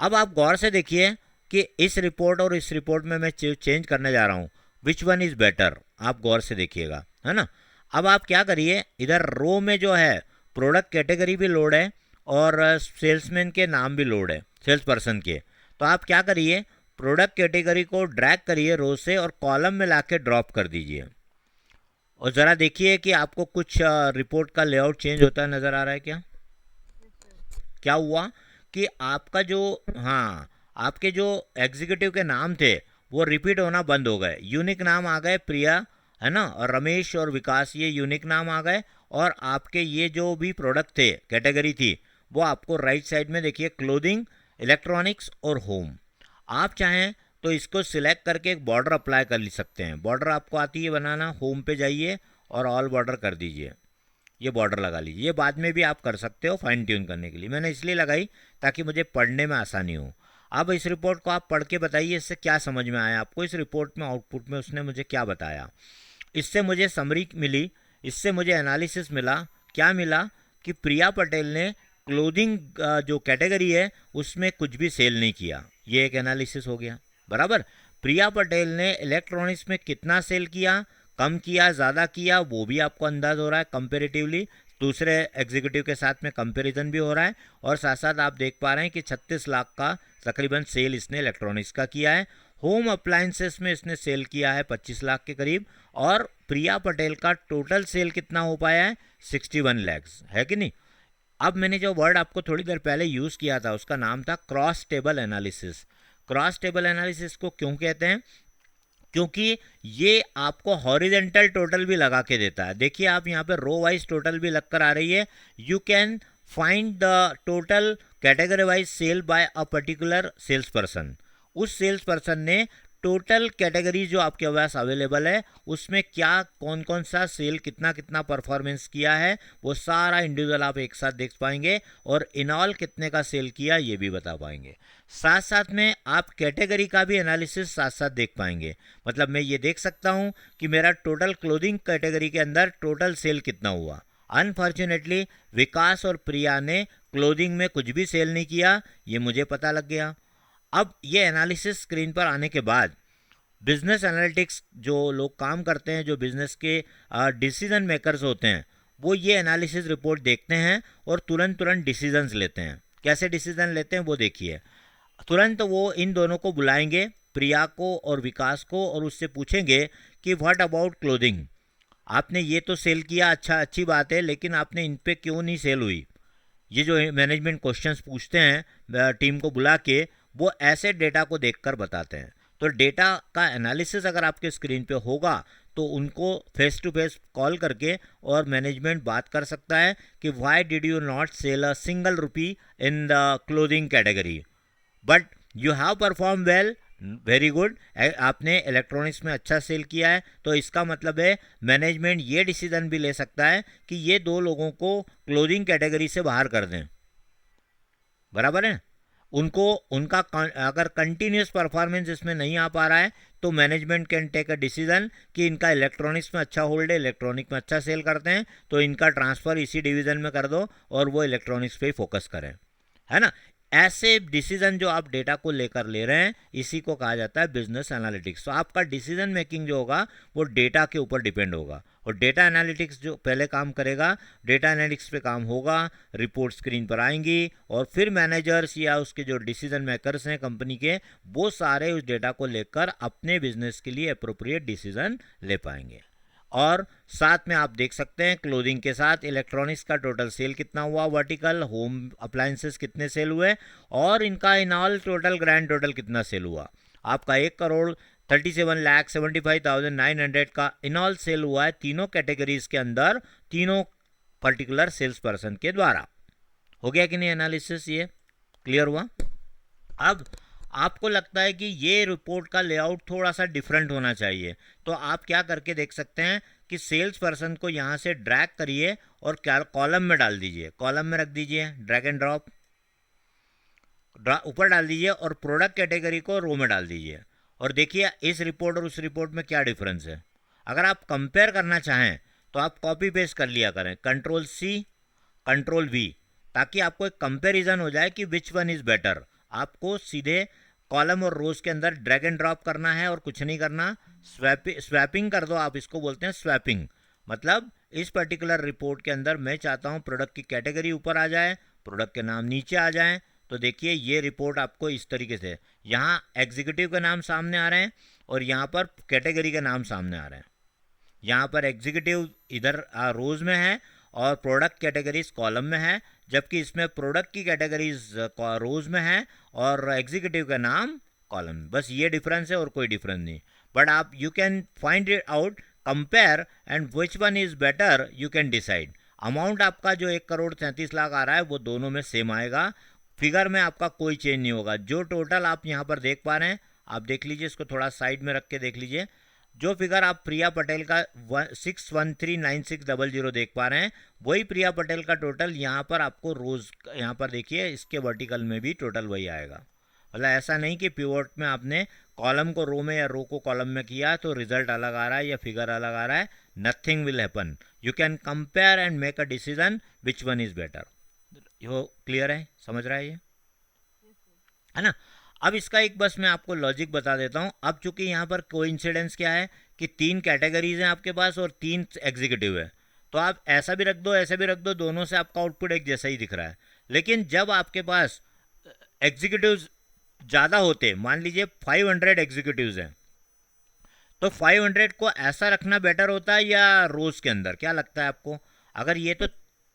अब आप गौर से देखिए कि इस रिपोर्ट और इस रिपोर्ट में मैं चेंज करने जा रहा हूँ, विच वन इज़ बेटर, आप गौर से देखिएगा, है ना। अब आप क्या करिए, इधर रो में जो है प्रोडक्ट कैटेगरी भी लोड है और सेल्समैन के नाम भी लोड है, सेल्स पर्सन के। तो आप क्या करिए, प्रोडक्ट कैटेगरी को ड्रैग करिए रो से और कॉलम में लाके ड्रॉप कर दीजिए, और ज़रा देखिए कि आपको कुछ रिपोर्ट का लेआउट चेंज होता है नज़र आ रहा है क्या? क्या हुआ कि आपका जो, हाँ, आपके जो एग्जीक्यूटिव के नाम थे वो रिपीट होना बंद हो गए, यूनिक नाम आ गए, प्रिया, है ना, और रमेश और विकास, ये यूनिक नाम आ गए। और आपके ये जो भी प्रोडक्ट थे, कैटेगरी थी, वो आपको राइट साइड में देखिए, क्लोथिंग, इलेक्ट्रॉनिक्स और होम। आप चाहें तो इसको सिलेक्ट करके एक बॉर्डर अप्लाई कर सकते हैं। बॉर्डर आपको आती है बनाना, होम पे जाइए और ऑल बॉर्डर कर दीजिए, ये बॉर्डर लगा लीजिए। ये बाद में भी आप कर सकते हो फाइन ट्यून करने के लिए, मैंने इसलिए लगाई ताकि मुझे पढ़ने में आसानी हो। अब इस रिपोर्ट को आप पढ़ के बताइए इससे क्या समझ में आया आपको, इस रिपोर्ट में आउटपुट में उसने मुझे क्या बताया। इससे मुझे समरी मिली, इससे मुझे एनालिसिस मिला। क्या मिला कि प्रिया पटेल ने क्लोथिंग जो कैटेगरी है उसमें कुछ भी सेल नहीं किया, ये एक एनालिसिस हो गया, बराबर। प्रिया पटेल ने इलेक्ट्रॉनिक्स में कितना सेल किया, कम किया, ज़्यादा किया, वो भी आपको अंदाज हो रहा है। कंपेरेटिवली दूसरे एग्जीक्यूटिव के साथ में कंपैरिजन भी हो रहा है, और साथ साथ आप देख पा रहे हैं कि 36 लाख का तकरीबन सेल इसने इलेक्ट्रॉनिक्स का किया है। होम अप्लायंसेस में इसने सेल किया है 25 लाख के करीब, और प्रिया पटेल का टोटल सेल कितना हो पाया है, 61 लैक्स, है कि नहीं। अब मैंने जो वर्ड आपको थोड़ी देर पहले यूज़ किया था उसका नाम था cross table analysis. Cross table analysis को क्यों कहते हैं, क्योंकि ये आपको हॉरिजेंटल टोटल भी लगा के देता है। देखिए आप यहाँ पे रो वाइज टोटल भी लगकर आ रही है। You can find the total category wise sale by a particular sales person. उस सेल्स पर्सन ने टोटल कैटेगरी जो आपके पास अवेलेबल है उसमें क्या कौन कौन सा सेल कितना कितना परफॉर्मेंस किया है, वो सारा इंडिविजुअल आप एक साथ देख पाएंगे, और इन ऑल कितने का सेल किया ये भी बता पाएंगे। साथ साथ में आप कैटेगरी का भी एनालिसिस साथ साथ देख पाएंगे। मतलब मैं ये देख सकता हूँ कि मेरा टोटल क्लोथिंग कैटेगरी के अंदर टोटल सेल कितना हुआ। अनफॉर्चुनेटली विकास और प्रिया ने क्लोथिंग में कुछ भी सेल नहीं किया, ये मुझे पता लग गया। अब ये एनालिसिस स्क्रीन पर आने के बाद बिजनेस एनालिटिक्स जो लोग काम करते हैं, जो बिजनेस के डिसीजन मेकर्स होते हैं, वो ये एनालिसिस रिपोर्ट देखते हैं और तुरंत तुरंत डिसीजंस लेते हैं। कैसे डिसीजन लेते हैं वो देखिए। तुरंत वो इन दोनों को बुलाएंगे, प्रिया को और विकास को, और उससे पूछेंगे कि व्हाट अबाउट क्लोथिंग, आपने ये तो सेल किया, अच्छा, अच्छी बात है, लेकिन आपने इन पे क्यों नहीं सेल हुई। ये जो मैनेजमेंट क्वेश्चंस पूछते हैं टीम को बुला के, वो ऐसे डेटा को देखकर बताते हैं। तो डेटा का एनालिसिस अगर आपके स्क्रीन पे होगा तो उनको फेस टू फेस कॉल करके और मैनेजमेंट बात कर सकता है कि why did you not sell a single rupee in the clothing category, but you have perform well, very good, आपने इलेक्ट्रॉनिक्स में अच्छा सेल किया है। तो इसका मतलब है मैनेजमेंट ये डिसीजन भी ले सकता है कि ये दो लोगों को क्लोथिंग कैटेगरी से बाहर कर दें, बराबर है। उनको उनका अगर कंटिन्यूस परफॉर्मेंस इसमें नहीं आ पा रहा है तो management can take a decision कि इनका इलेक्ट्रॉनिक्स में अच्छा होल्ड है, इलेक्ट्रॉनिक में अच्छा सेल करते हैं, तो इनका ट्रांसफ़र इसी डिवीज़न में कर दो और वो इलेक्ट्रॉनिक्स पे ही फोकस करें, है ना। ऐसे डिसीजन जो आप डेटा को लेकर ले रहे हैं, इसी को कहा जाता है बिजनेस एनालिटिक्स। तो आपका डिसीजन मेकिंग जो होगा वो डेटा के ऊपर डिपेंड होगा, और डेटा एनालिटिक्स जो पहले काम करेगा, डेटा एनालिटिक्स पे काम होगा, रिपोर्ट स्क्रीन पर आएंगी, और फिर मैनेजर्स या उसके जो डिसीजन मेकर्स हैं कंपनी के, वो सारे उस डेटा को लेकर अपने बिजनेस के लिए अप्रोप्रिएट डिसीजन ले पाएंगे। और साथ में आप देख सकते हैं क्लोथिंग के साथ इलेक्ट्रॉनिक्स का टोटल सेल कितना हुआ, वर्टिकल होम अप्लायंसेस कितने सेल हुए, और इनका in all total grand total कितना सेल हुआ। आपका 1,37,75,900 का इन ऑल सेल हुआ है तीनों कैटेगरीज के अंदर, तीनों पर्टिकुलर सेल्स पर्सन के द्वारा। हो गया कि नहीं एनालिसिस, ये क्लियर हुआ। अब आपको लगता है कि ये रिपोर्ट का लेआउट थोड़ा सा डिफरेंट होना चाहिए, तो आप क्या करके देख सकते हैं कि सेल्स पर्सन को यहाँ से ड्रैग करिए और कॉलम में डाल दीजिए, कॉलम में रख दीजिए, ड्रैग एंड ड्रॉप ऊपर डाल दीजिए और प्रोडक्ट कैटेगरी को रो में डाल दीजिए और देखिए इस रिपोर्ट और उस रिपोर्ट में क्या डिफरेंस है। अगर आप कंपेयर करना चाहें तो आप कॉपी पेस्ट कर लिया करें, कंट्रोल सी कंट्रोल वी, ताकि आपको एक कंपैरिजन हो जाए कि विच वन इज़ बेटर। आपको सीधे कॉलम और रोज के अंदर ड्रैग एंड ड्रॉप करना है और कुछ नहीं करना, स्वैपिंग कर दो, आप इसको बोलते हैं स्वैपिंग। मतलब इस पर्टिकुलर रिपोर्ट के अंदर मैं चाहता हूँ प्रोडक्ट की कैटेगरी ऊपर आ जाए, प्रोडक्ट के नाम नीचे आ जाएं, तो देखिए ये रिपोर्ट आपको इस तरीके से, यहाँ एग्जीक्यूटिव के नाम सामने आ रहे हैं और यहाँ पर कैटेगरी के नाम सामने आ रहे हैं। यहाँ पर एग्जीक्यूटिव इधर रोज में है और प्रोडक्ट कैटेगरीज कॉलम में है, जबकि इसमें प्रोडक्ट की कैटेगरीज रोज में है और एग्जीक्यूटिव का नाम कॉलम में। बस ये डिफरेंस है और कोई डिफरेंस नहीं। बट आप you can find it out, compare and which one is better you can decide. Amount आपका जो 1,37,00,000 आ रहा है वो दोनों में सेम आएगा, फिगर में आपका कोई चेंज नहीं होगा। जो टोटल आप यहाँ पर देख पा रहे हैं, आप देख लीजिए, इसको थोड़ा साइड में रख के देख लीजिए। जो फिगर आप प्रिया पटेल का 6139600 देख पा रहे हैं, वही प्रिया पटेल का टोटल यहाँ पर आपको रोज, यहाँ पर देखिए इसके वर्टिकल में भी टोटल वही आएगा। मतलब ऐसा नहीं कि पिवोट में आपने कॉलम को रो में या रो को कॉलम में किया तो रिजल्ट अलग आ रहा है या फिगर अलग आ रहा है। Nothing will happen, you can compare and make a decision which one is better. Yo clear है, समझ रहा है ये, है ना। अब इसका एक बस मैं आपको लॉजिक बता देता हूँ। अब चूंकि यहाँ पर कोइंसिडेंस क्या है कि 3 कैटेगरीज हैं आपके पास और 3 एग्जीक्यूटिव है, तो आप ऐसा भी रख दो ऐसा भी रख दो, दोनों से आपका आउटपुट एक जैसा ही दिख रहा है। लेकिन जब आपके पास एग्जीक्यूटिव ज़्यादा होते, मान लीजिए 500 एग्जीक्यूटिव्स हैं, तो 500 को ऐसा रखना बेटर होता है या रोज के अंदर, क्या लगता है आपको? अगर ये तो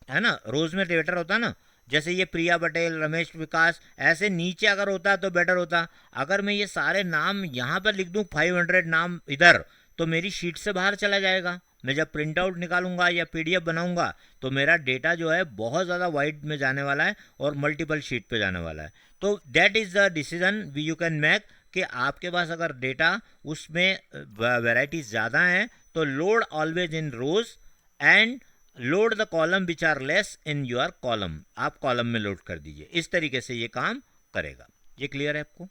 है ना, रोज में बेटर होता ना, जैसे ये प्रिया पटेल, रमेश विकास, ऐसे नीचे अगर होता तो बेटर होता। अगर मैं ये सारे नाम यहाँ पर लिख दूँ 500 नाम इधर, तो मेरी शीट से बाहर चला जाएगा। मैं जब प्रिंट आउट निकालूंगा या पीडीएफ बनाऊंगा तो मेरा डेटा जो है बहुत ज़्यादा वाइड में जाने वाला है और मल्टीपल शीट पे जाने वाला है। तो that is the decision we you can make कि आपके पास अगर डेटा उसमें वेराइटीज़ ज़्यादा हैं तो load always in rows and load the column which are less in your column, आप कॉलम में लोड कर दीजिए। इस तरीके से ये काम करेगा। ये क्लियर है आपको,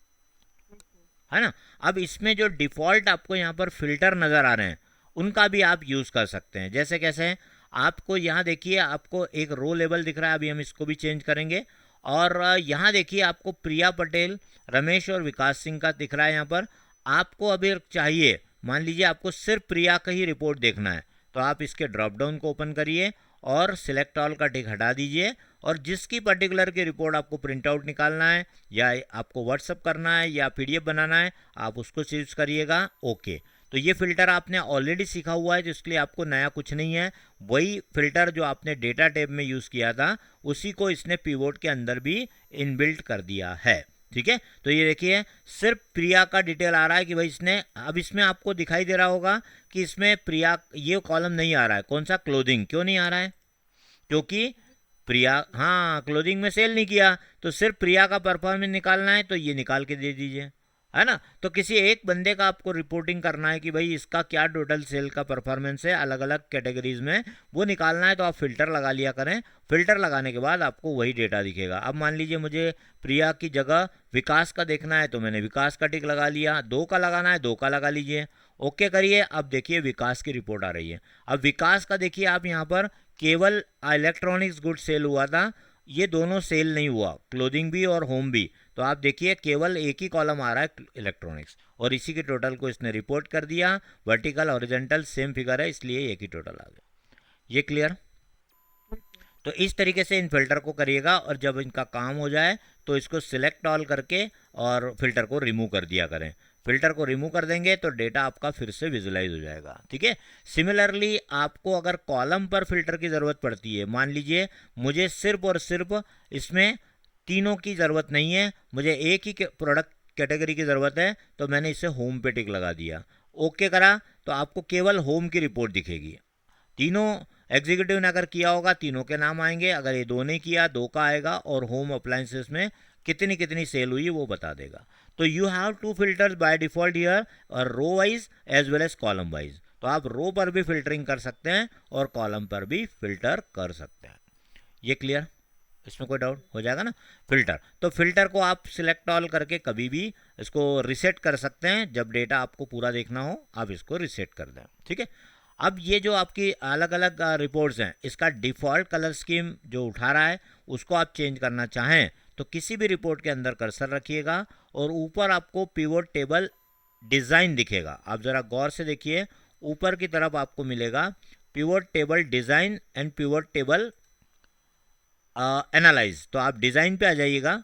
है ना। अब इसमें जो डिफ़ॉल्ट आपको यहाँ पर फिल्टर नज़र आ रहे हैं उनका भी आप यूज़ कर सकते हैं। जैसे कैसे, आपको यहाँ देखिए आपको एक रो लेवल दिख रहा है, अभी हम इसको भी चेंज करेंगे। और यहाँ देखिए आपको प्रिया पटेल, रमेश और विकास सिंह का दिख रहा है। यहाँ पर आपको अभी चाहिए, मान लीजिए आपको सिर्फ प्रिया का ही रिपोर्ट देखना है, तो आप इसके ड्रॉप डाउन को ओपन करिए और सिलेक्ट ऑल का टिक हटा दीजिए और जिसकी पर्टिकुलर की रिपोर्ट आपको प्रिंट आउट निकालना है या आपको व्हाट्सअप करना है या पीडीएफ बनाना है, आप उसको चूज करिएगा। ओके, तो ये फ़िल्टर आपने ऑलरेडी सीखा हुआ है, तो इसके लिए आपको नया कुछ नहीं है। वही फ़िल्टर जो आपने डेटा टैब में यूज़ किया था उसी को इसने पिवोट के अंदर भी इनबिल्ट कर दिया है। ठीक है, तो ये देखिए सिर्फ प्रिया का डिटेल आ रहा है कि भाई इसने, अब इसमें आपको दिखाई दे रहा होगा कि इसमें प्रिया ये कॉलम नहीं आ रहा है। कौन सा? क्लोथिंग। क्यों नहीं आ रहा है? क्योंकि प्रिया, हाँ, क्लोथिंग में सेल नहीं किया, तो सिर्फ प्रिया का परफॉर्मेंस निकालना है तो ये निकाल के दे दीजिए, है ना। तो किसी एक बंदे का आपको रिपोर्टिंग करना है कि भाई इसका क्या टोटल सेल का परफॉर्मेंस है अलग अलग कैटेगरीज में, वो निकालना है, तो आप फिल्टर लगा लिया करें। फिल्टर लगाने के बाद आपको वही डेटा दिखेगा। अब मान लीजिए मुझे प्रिया की जगह विकास का देखना है, तो मैंने विकास का टिक लगा लिया। 2 का लगाना है, 2 का लगा लीजिए, ओके करिए। अब देखिए विकास की रिपोर्ट आ रही है। अब विकास का देखिए आप यहाँ पर केवल इलेक्ट्रॉनिक्स गुड सेल हुआ था, ये दोनों सेल नहीं हुआ, क्लोथिंग भी और होम भी। तो आप देखिए केवल एक ही कॉलम आ रहा है इलेक्ट्रॉनिक्स, और इसी के टोटल को इसने रिपोर्ट कर दिया। वर्टिकल हॉरिजॉन्टल सेम फिगर है, इसलिए एक ही टोटल आ गया। ये क्लियर? तो इस तरीके से इन फिल्टर को करिएगा और जब इनका काम हो जाए तो इसको सिलेक्ट ऑल करके और फिल्टर को रिमूव कर दिया करें। फिल्टर को रिमूव कर देंगे तो डेटा आपका फिर से विजुलाइज हो जाएगा। ठीक है, सिमिलरली आपको अगर कॉलम पर फिल्टर की ज़रूरत पड़ती है, मान लीजिए मुझे सिर्फ और सिर्फ इसमें तीनों की ज़रूरत नहीं है, मुझे एक ही प्रोडक्ट कैटेगरी की ज़रूरत है, तो मैंने इसे होम पे टिक लगा दिया, ओके करा, तो आपको केवल होम की रिपोर्ट दिखेगी। तीनों एग्जीक्यूटिव ने अगर किया होगा तीनों के नाम आएंगे, अगर ये 2 ने किया 2 का आएगा, और होम अप्लायंसेस में कितनी कितनी सेल हुई वो बता देगा। तो you have 2 filters by default here, और row wise as well as column wise. तो आप रो पर भी फिल्टरिंग कर सकते हैं और कॉलम पर भी फिल्टर कर सकते हैं। ये क्लियर? इसमें कोई डाउट हो जाएगा ना? फिल्टर, तो फिल्टर को आप सिलेक्ट ऑल करके कभी भी इसको रिसेट कर सकते हैं। जब डेटा आपको पूरा देखना हो आप इसको रिसेट कर दें, ठीक है। अब ये जो आपकी अलग अलग रिपोर्ट्स हैं, इसका डिफ़ॉल्ट कलर स्कीम जो उठा रहा है उसको आप चेंज करना चाहें तो किसी भी रिपोर्ट के अंदर कर्सर रखिएगा और ऊपर आपको पिवोट टेबल डिज़ाइन दिखेगा। आप ज़रा गौर से देखिए, ऊपर की तरफ आपको मिलेगा pivot table design and pivot table analyse. तो आप डिज़ाइन पे आ जाइएगा,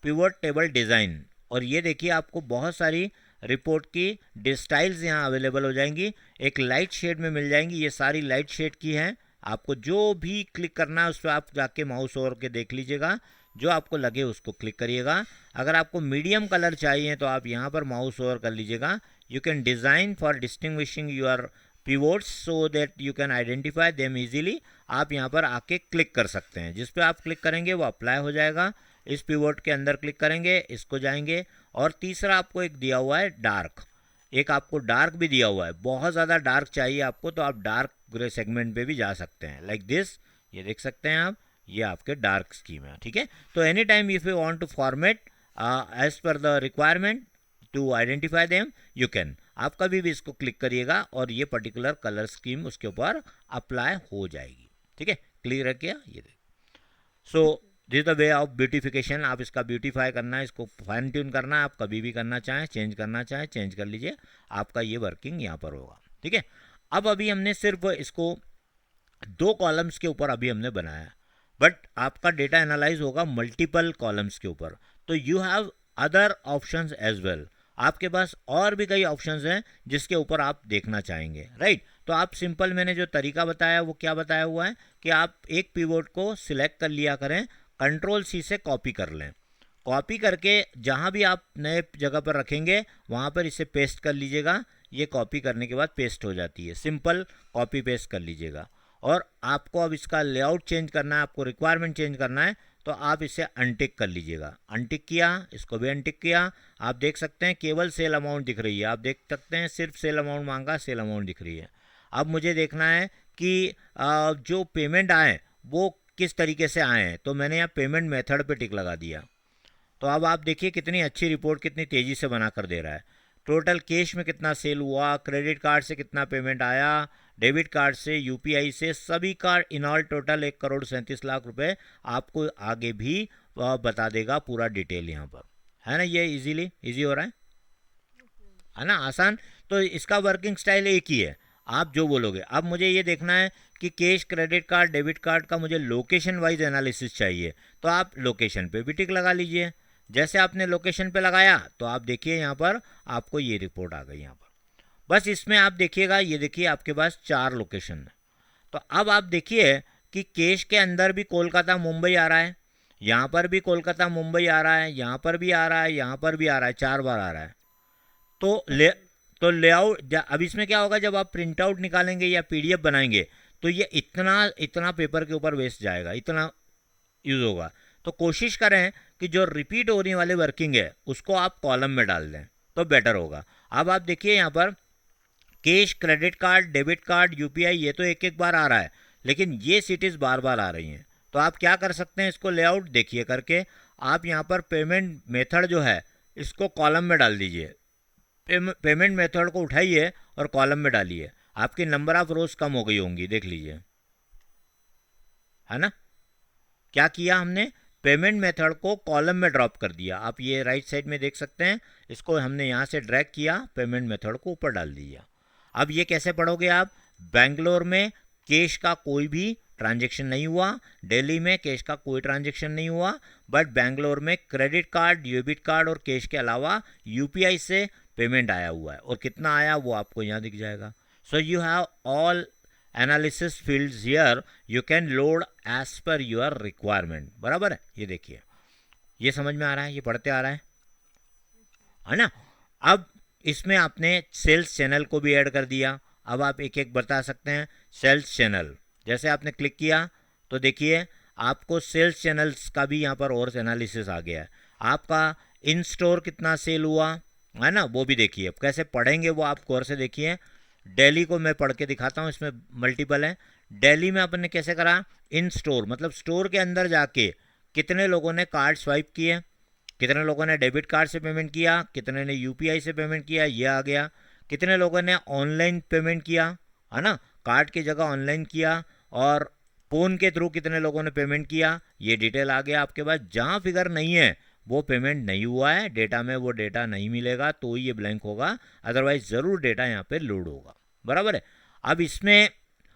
पिवोट टेबल डिज़ाइन, और ये देखिए आपको बहुत सारी रिपोर्ट की स्टाइल्स यहाँ अवेलेबल हो जाएंगी। एक लाइट शेड में मिल जाएंगी, ये सारी लाइट शेड की हैं। आपको जो भी क्लिक करना है उस पर आप जाके माउस ओवर के देख लीजिएगा, जो आपको लगे उसको क्लिक करिएगा। अगर आपको मीडियम कलर चाहिए तो आप यहाँ पर माउस ओवर कर लीजिएगा। You can design for distinguishing your pivots so that you can identify them easily. आप यहाँ पर आके क्लिक कर सकते हैं, जिस पे आप क्लिक करेंगे वो अप्लाई हो जाएगा। इस पिवोट के अंदर क्लिक करेंगे, इसको जाएंगे, और तीसरा आपको एक दिया हुआ है डार्क, एक आपको डार्क भी दिया हुआ है। बहुत ज़्यादा डार्क चाहिए आपको तो आप डार्क ग्रे सेगमेंट पे भी जा सकते हैं, लाइक दिस। ये देख सकते हैं आप, ये आपके डार्क स्कीम है, ठीक है। तो any time if you want to format as per the requirement to identify them you can, आप कभी भी इसको क्लिक करिएगा और ये पर्टिकुलर कलर स्कीम उसके ऊपर अप्लाई हो जाएगी, ठीक है। क्लियर है क्या? ये so this the way of beautification. आप इसका ब्यूटीफाई करना है, इसको फाइन ट्यून करना है, आप कभी भी करना चाहें, चेंज करना चाहें चेंज कर लीजिए, आपका ये वर्किंग यहाँ पर होगा, ठीक है। अब अभी हमने सिर्फ इसको 2 कॉलम्स के ऊपर अभी हमने बनाया है, बट आपका डेटा एनालाइज होगा मल्टीपल कॉलम्स के ऊपर, तो you have other options as well. आपके पास और भी कई ऑप्शंस हैं जिसके ऊपर आप देखना चाहेंगे, राइट। तो आप सिंपल, मैंने जो तरीका बताया वो क्या बताया हुआ है कि आप एक पिवोट को सिलेक्ट कर लिया करें, कंट्रोल सी से कॉपी कर लें, कॉपी करके जहाँ भी आप नए जगह पर रखेंगे वहाँ पर इसे पेस्ट कर लीजिएगा। ये कॉपी करने के बाद पेस्ट हो जाती है, सिंपल कॉपी पेस्ट कर लीजिएगा। और आपको अब इसका लेआउट चेंज करना है, आपको रिक्वायरमेंट चेंज करना है, तो आप इसे अनटिक कर लीजिएगा। अनटिक किया, इसको भी अनटिक किया। आप देख सकते हैं केवल सेल अमाउंट दिख रही है, आप देख सकते हैं सिर्फ सेल अमाउंट मांगा, सेल अमाउंट दिख रही है। अब मुझे देखना है कि जो पेमेंट आए वो किस तरीके से आए हैं, तो मैंने यहाँ पेमेंट मेथड पे टिक लगा दिया। तो अब आप देखिए कितनी अच्छी रिपोर्ट कितनी तेज़ी से बना कर दे रहा है। टोटल कैश में कितना सेल हुआ, क्रेडिट कार्ड से कितना पेमेंट आया, डेबिट कार्ड से, यूपीआई से, सभी का इन ऑल टोटल 1,37,00,000 रुपए आपको आगे भी बता देगा पूरा डिटेल यहाँ पर, है ना। ये इजी हो रहा है ना, आसान। तो इसका वर्किंग स्टाइल एक ही है, आप जो बोलोगे। अब मुझे ये देखना है कि cash, credit card, debit card का मुझे लोकेशन वाइज एनालिसिस चाहिए, तो आप लोकेशन पे भी टिक लगा लीजिए। जैसे आपने लोकेशन पे लगाया तो आप देखिए यहाँ पर आपको ये रिपोर्ट आ गई यहाँ पर। बस इसमें आप देखिएगा, ये देखिए आपके पास 4 लोकेशन है। तो अब आप देखिए कि कैश के अंदर भी कोलकाता मुंबई आ रहा है, यहाँ पर भी कोलकाता मुंबई आ रहा है, यहाँ पर भी आ रहा है, यहाँ पर भी आ रहा है, 4 बार आ रहा है। तो लेआउट, अब इसमें क्या होगा, जब आप प्रिंट आउट निकालेंगे या पीडीएफ बनाएंगे तो ये इतना पेपर के ऊपर वेस्ट जाएगा, इतना यूज़ होगा। तो कोशिश करें कि जो रिपीट होने वाले वर्किंग है उसको आप कॉलम में डाल दें तो बेटर होगा। अब आप देखिए यहाँ पर cash, credit card, debit card, UPI, ये तो एक एक बार आ रहा है, लेकिन ये सिटीज़ बार बार आ रही हैं। तो आप क्या कर सकते हैं, इसको लेआउट देखिए करके आप यहाँ पर पेमेंट मेथड जो है इसको कॉलम में डाल दीजिए। पेमेंट मेथड को उठाइए और कॉलम में डालिए, आपकी नंबर ऑफ रोज कम हो गई होंगी, देख लीजिए, है ना। क्या किया हमने, पेमेंट मेथड को कॉलम में ड्रॉप कर दिया। आप ये राइट साइड में देख सकते हैं, इसको हमने यहाँ से ड्रैग किया, पेमेंट मेथड को ऊपर डाल दिया। अब ये कैसे पढ़ोगे आप, बेंगलोर में कैश का कोई भी ट्रांजैक्शन नहीं हुआ, दिल्ली में कैश का कोई ट्रांजैक्शन नहीं हुआ, बट बेंगलोर में क्रेडिट कार्ड, डेबिट कार्ड और कैश के अलावा यूपीआई से पेमेंट आया हुआ है, और कितना आया वो आपको यहाँ दिख जाएगा। So you have all analysis fields here, you can load as per your requirement, बराबर है। ये देखिए, ये समझ में आ रहा है, ये पढ़ते आ रहा है ना। अब इसमें आपने सेल्स चैनल को भी ऐड कर दिया। अब आप एक एक बता सकते हैं सेल्स चैनल, जैसे आपने क्लिक किया तो देखिए आपको सेल्स चैनल्स का भी यहाँ पर और एनालिसिस आ गया है। आपका इन स्टोर कितना सेल हुआ है ना, वो भी देखिए। कैसे पढ़ेंगे वो आप गौर से देखिए। दिल्ली को मैं पढ़ के दिखाता हूँ, इसमें मल्टीपल है। दिल्ली में अपन ने कैसे करा, इन स्टोर मतलब स्टोर के अंदर जाके कितने लोगों ने कार्ड स्वाइप किए, कितने लोगों ने डेबिट कार्ड से पेमेंट किया, कितने ने यूपीआई से पेमेंट किया, ये आ गया। कितने लोगों ने ऑनलाइन पेमेंट किया, है ना, कार्ड की जगह ऑनलाइन किया, और फ़ोन के थ्रू कितने लोगों ने पेमेंट किया, ये डिटेल आ गया आपके पास। जहाँ फिगर नहीं है वो पेमेंट नहीं हुआ है, डेटा में वो डेटा नहीं मिलेगा, तो ही ये ब्लैंक होगा, अदरवाइज ज़रूर डेटा यहाँ पे लोड होगा। बराबर है।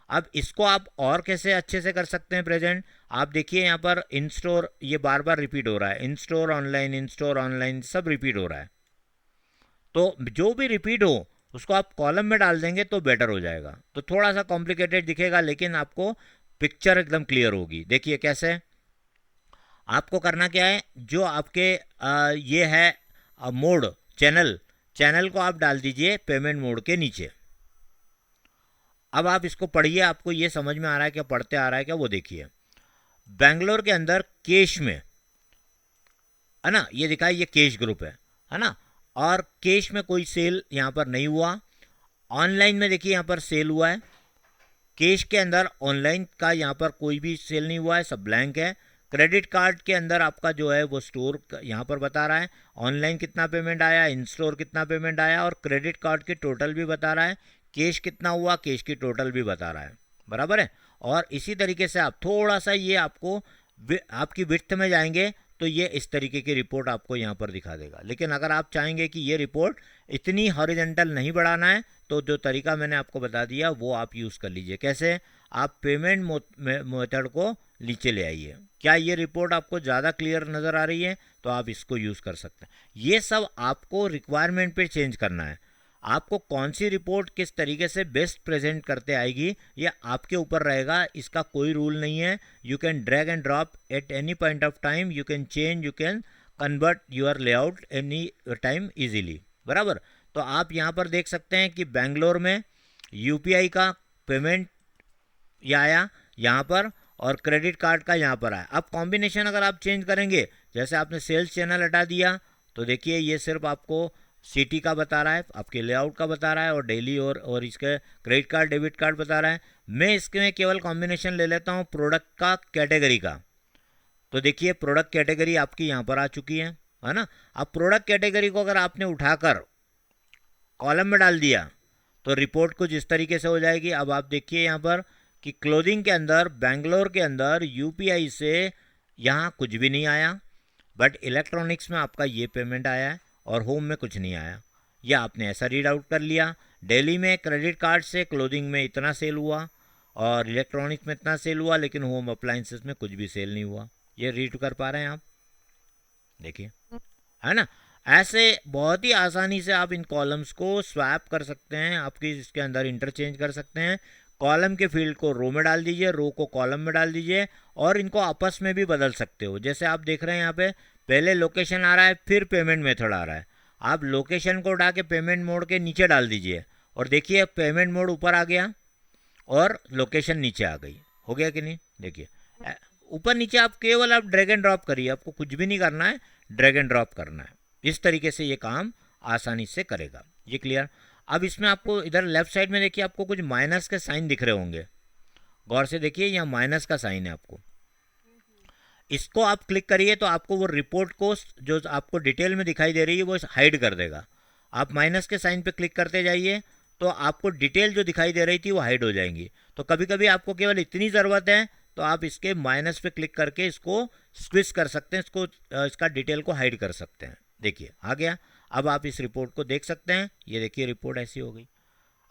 अब इसको आप और कैसे अच्छे से कर सकते हैं प्रेजेंट, आप देखिए यहाँ पर इन स्टोर, ये बार बार रिपीट हो रहा है, इन स्टोर ऑनलाइन सब रिपीट हो रहा है। तो जो भी रिपीट हो उसको आप कॉलम में डाल देंगे तो बेटर हो जाएगा। तो थोड़ा सा कॉम्प्लिकेटेड दिखेगा, लेकिन आपको पिक्चर एकदम क्लियर होगी। देखिए कैसे आपको करना क्या है, जो आपके ये है मोड चैनल को आप डाल दीजिए पेमेंट मोड के नीचे। अब आप इसको पढ़िए, आपको ये समझ में आ रहा है क्या, पढ़ते आ रहा है क्या, वो देखिए। बेंगलोर के अंदर कैश में, है ना, ये दिखाई, ये कैश ग्रुप है ना, और कैश में कोई सेल यहाँ पर नहीं हुआ। ऑनलाइन में देखिए यहाँ पर सेल हुआ है, कैश के अंदर ऑनलाइन का यहाँ पर कोई भी सेल नहीं हुआ है, सब ब्लैंक है। क्रेडिट कार्ड के अंदर आपका जो है वो स्टोर यहाँ पर बता रहा है, ऑनलाइन कितना पेमेंट आया, इन स्टोर कितना पेमेंट आया, और क्रेडिट कार्ड की टोटल भी बता रहा है, कैश कितना हुआ, कैश की टोटल भी बता रहा है। बराबर है। और इसी तरीके से आप थोड़ा सा ये आपको आपकी विड्थ में जाएंगे तो ये इस तरीके की रिपोर्ट आपको यहाँ पर दिखा देगा। लेकिन अगर आप चाहेंगे कि ये रिपोर्ट इतनी हॉरिजॉन्टल नहीं बढ़ाना है, तो जो तरीका मैंने आपको बता दिया वो आप यूज़ कर लीजिए। कैसे, आप पेमेंट मेथड को नीचे ले आइए। क्या ये रिपोर्ट आपको ज़्यादा क्लियर नज़र आ रही है, तो आप इसको यूज़ कर सकते हैं। ये सब आपको रिक्वायरमेंट पे चेंज करना है। आपको कौन सी रिपोर्ट किस तरीके से बेस्ट प्रेजेंट करते आएगी ये आपके ऊपर रहेगा, इसका कोई रूल नहीं है। You can drag and drop at any point of time, you can change, you can convert your layout any time easily. बराबर। तो आप यहाँ पर देख सकते हैं कि बेंगलोर में यूपीआई का पेमेंट ये आया यहाँ पर, और क्रेडिट कार्ड का यहाँ पर आया। अब कॉम्बिनेशन अगर आप चेंज करेंगे, जैसे आपने सेल्स चैनल हटा दिया, तो देखिए ये सिर्फ आपको सिटी का बता रहा है, आपके लेआउट का बता रहा है, और डेली और इसके क्रेडिट कार्ड डेबिट कार्ड बता रहा है। मैं इसमें केवल कॉम्बिनेशन ले लेता हूँ प्रोडक्ट का, कैटेगरी का। तो देखिए प्रोडक्ट कैटेगरी आपकी यहाँ पर आ चुकी है ना। अब प्रोडक्ट कैटेगरी को अगर आपने उठाकर कॉलम में डाल दिया तो रिपोर्ट कुछ इस तरीके से हो जाएगी। अब आप देखिए यहाँ पर कि क्लोथिंग के अंदर, बेंगलोर के अंदर यूपीआई से यहाँ कुछ भी नहीं आया, बट इलेक्ट्रॉनिक्स में आपका ये पेमेंट आया है, और होम में कुछ नहीं आया। यह आपने ऐसा रीड आउट कर लिया। दिल्ली में क्रेडिट कार्ड से क्लोथिंग में इतना सेल हुआ, और इलेक्ट्रॉनिक्स में इतना सेल हुआ, लेकिन होम अप्लाइंसेस में कुछ भी सेल नहीं हुआ। ये रीड कर पा रहे हैं आप, देखिए, है ना। ऐसे बहुत ही आसानी से आप इन कॉलम्स को स्वैप कर सकते हैं, आपकी इसके अंदर इंटरचेंज कर सकते हैं। कॉलम के फील्ड को रो में डाल दीजिए, रो को कॉलम में डाल दीजिए, और इनको आपस में भी बदल सकते हो। जैसे आप देख रहे हैं यहाँ पे पहले लोकेशन आ रहा है, फिर पेमेंट मेथड आ रहा है। आप लोकेशन को उठा के पेमेंट मोड के नीचे डाल दीजिए, और देखिए पेमेंट मोड ऊपर आ गया और लोकेशन नीचे आ गई। हो गया कि नहीं, देखिए ऊपर नीचे आप केवल आप ड्रैग एंड ड्रॉप करिए, आपको कुछ भी नहीं करना है, ड्रैग एंड ड्रॉप करना है। इस तरीके से ये काम आसानी से करेगा। ये क्लियर। अब इसमें आपको इधर लेफ्ट साइड में देखिए आपको कुछ माइनस के साइन दिख रहे होंगे, गौर से देखिए, यहाँ माइनस का साइन है आपको। इसको आप क्लिक करिए तो आपको वो रिपोर्ट को जो आपको डिटेल में दिखाई दे रही है वो हाइड कर देगा। आप माइनस के साइन पे क्लिक करते जाइए तो आपको डिटेल जो दिखाई दे रही थी वो हाइड हो जाएंगी। तो कभी कभी आपको केवल इतनी ज़रूरत है तो आप इसके माइनस पे क्लिक करके इसको स्क्विज कर सकते हैं, इसको इसका डिटेल को हाइड कर सकते हैं। देखिए आ गया। अब आप इस रिपोर्ट को देख सकते हैं, ये देखिए रिपोर्ट ऐसी हो गई।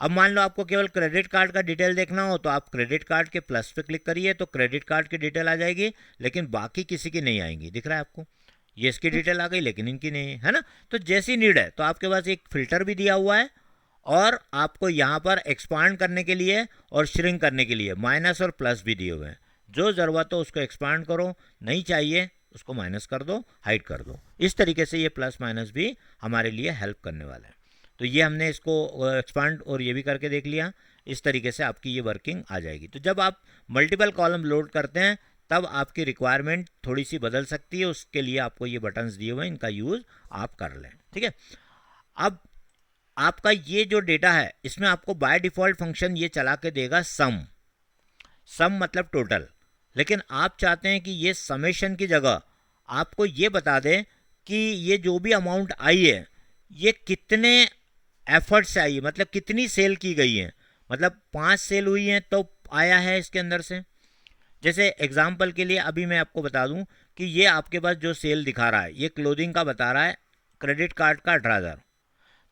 अब मान लो आपको केवल क्रेडिट कार्ड का डिटेल देखना हो तो आप क्रेडिट कार्ड के प्लस पे क्लिक करिए तो क्रेडिट कार्ड की डिटेल आ जाएगी, लेकिन बाकी किसी की नहीं आएंगी। दिख रहा है आपको, ये इसकी डिटेल आ गई लेकिन इनकी नहीं है ना। तो जैसी नीड है तो आपके पास एक फिल्टर भी दिया हुआ है, और आपको यहाँ पर एक्सपांड करने के लिए और श्रिंक करने के लिए माइनस और प्लस भी दिए हुए हैं। जो ज़रूरत हो उसको एक्सपांड करो, नहीं चाहिए उसको माइनस कर दो, हाइड कर दो। इस तरीके से ये प्लस माइनस भी हमारे लिए हेल्प करने वाला है। तो ये हमने इसको एक्सपांड और ये भी करके देख लिया। इस तरीके से आपकी ये वर्किंग आ जाएगी। तो जब आप मल्टीपल कॉलम लोड करते हैं तब आपकी रिक्वायरमेंट थोड़ी सी बदल सकती है, उसके लिए आपको ये बटन्स दिए हुए हैं, इनका यूज़ आप कर लें। ठीक है। अब आपका ये जो डेटा है इसमें आपको बाय डिफ़ॉल्ट फंक्शन ये चला के देगा सम मतलब टोटल। लेकिन आप चाहते हैं कि ये समेशन की जगह आपको ये बता दें कि ये जो भी अमाउंट आई है ये कितने एफर्ट से आई है, मतलब कितनी सेल की गई है, मतलब 5 सेल हुई हैं तो आया है इसके अंदर से। जैसे एग्जाम्पल के लिए अभी मैं आपको बता दूं कि ये आपके पास जो सेल दिखा रहा है ये क्लोथिंग का बता रहा है, क्रेडिट कार्ड का 18,000।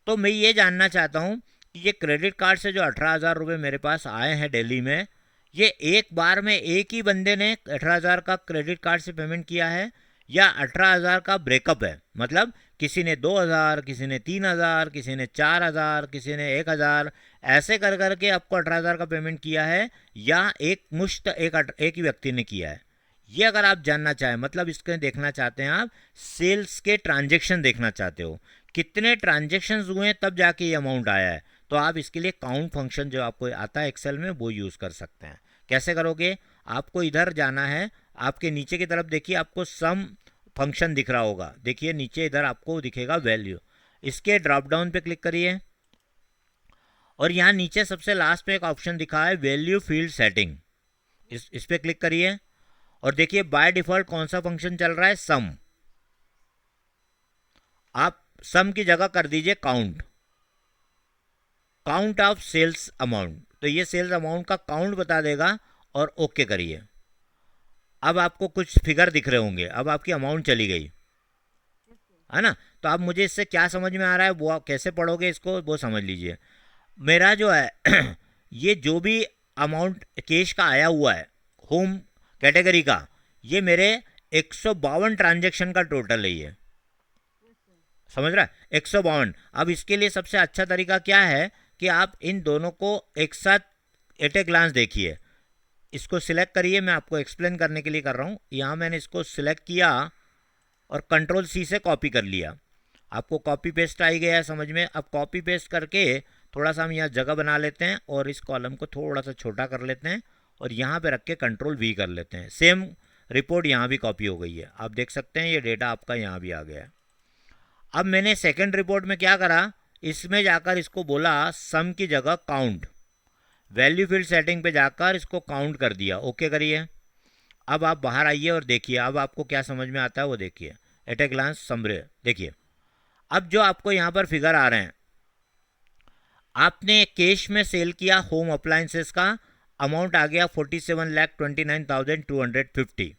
तो मैं ये जानना चाहता हूँ कि ये क्रेडिट कार्ड से जो 18,000 रुपये मेरे पास आए हैं दिल्ली में, ये एक बार में एक ही बंदे ने 18,000 का क्रेडिट कार्ड से पेमेंट किया है या 18,000 का ब्रेकअप है, मतलब किसी ने 2,000, किसी ने 3,000, किसी ने 4,000, किसी ने 1,000, ऐसे कर करके आपको 18,000 का पेमेंट किया है, या एक मुश्त एक ही व्यक्ति ने किया है। ये अगर आप जानना चाहें, मतलब इसके देखना चाहते हैं आप सेल्स के ट्रांजेक्शन देखना चाहते हो, कितने ट्रांजेक्शन्स हुए हैं तब जाके ये अमाउंट आया है, तो आप इसके लिए काउंट फंक्शन जो आपको आता है एक्सेल में वो यूज़ कर सकते हैं। कैसे करोगे? आपको इधर जाना है, आपके नीचे की तरफ देखिए आपको सम फंक्शन दिख रहा होगा, देखिए नीचे इधर आपको दिखेगा वैल्यू, इसके ड्रॉप डाउन पे क्लिक करिए और यहाँ नीचे सबसे लास्ट में एक ऑप्शन दिखा है वैल्यू फील्ड सेटिंग, इस पे क्लिक करिए और देखिए बाय डिफॉल्ट कौन सा फंक्शन चल रहा है, सम। आप सम की जगह कर दीजिए काउंट ऑफ सेल्स अमाउंट, तो ये सेल्स अमाउंट का काउंट बता देगा और ओके करिए। अब आपको कुछ फिगर दिख रहे होंगे, अब आपकी अमाउंट चली गई है ना। तो अब मुझे इससे क्या समझ में आ रहा है, वो आप कैसे पढ़ोगे इसको वो समझ लीजिए। मेरा जो है ये जो भी अमाउंट कैश का आया हुआ है होम कैटेगरी का, ये मेरे 152 ट्रांजेक्शन का टोटल है, ये समझ रहा है, 152। अब इसके लिए सबसे अच्छा तरीका क्या है कि आप इन दोनों को एक साथ एट ए ग्लांस देखिए। इसको सिलेक्ट करिए, मैं आपको एक्सप्लेन करने के लिए कर रहा हूँ। यहाँ मैंने इसको सिलेक्ट किया और कंट्रोल सी से कॉपी कर लिया, आपको कॉपी पेस्ट आ ही गया है समझ में। अब कॉपी पेस्ट करके थोड़ा सा हम यहाँ जगह बना लेते हैं और इस कॉलम को थोड़ा सा छोटा कर लेते हैं और यहाँ पे रख के कंट्रोल वी कर लेते हैं। सेम रिपोर्ट यहाँ भी कॉपी हो गई है, आप देख सकते हैं ये डेटा आपका यहाँ भी आ गया है। अब मैंने सेकेंड रिपोर्ट में क्या करा, इसमें जाकर इसको बोला सम की जगह काउंट, वैल्यू फील्ड सेटिंग पे जाकर इसको काउंट कर दिया, ओके करिए। अब आप बाहर आइए और देखिए अब आपको क्या समझ में आता है वो देखिए, एट ए ग्लांस समरे देखिए। अब जो आपको यहाँ पर फिगर आ रहे हैं, आपने कैश में सेल किया होम अप्लायंसेस का अमाउंट आ गया 47,29,250।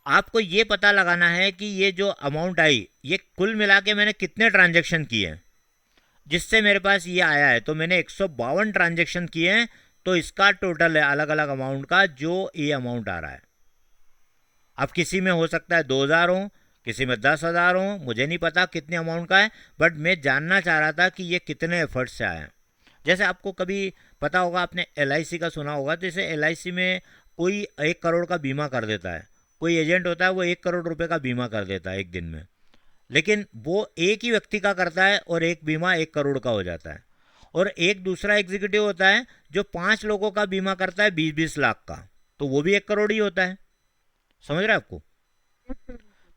आपको ये पता लगाना है कि ये जो अमाउंट आई ये कुल मिला के मैंने कितने ट्रांजेक्शन किए हैं जिससे मेरे पास ये आया है। तो मैंने 152 ट्रांजेक्शन किए हैं, तो इसका टोटल है अलग अलग अमाउंट का जो ये अमाउंट आ रहा है। अब किसी में हो सकता है 2,000 हो, किसी में 10,000 हो, मुझे नहीं पता कितने अमाउंट का है, बट मैं जानना चाह रहा था कि ये कितने एफर्ट से आया है। जैसे आपको कभी पता होगा, आपने LIC का सुना होगा, जैसे LIC में कोई 1 करोड़ का बीमा कर देता है, कोई एजेंट होता है वो 1 करोड़ रुपए का बीमा कर देता है एक दिन में, लेकिन वो एक ही व्यक्ति का करता है और एक बीमा 1 करोड़ का हो जाता है। और एक दूसरा एग्जीक्यूटिव होता है जो 5 लोगों का बीमा करता है 20-20 लाख का, तो वो भी 1 करोड़ ही होता है। समझ रहे हैं आपको?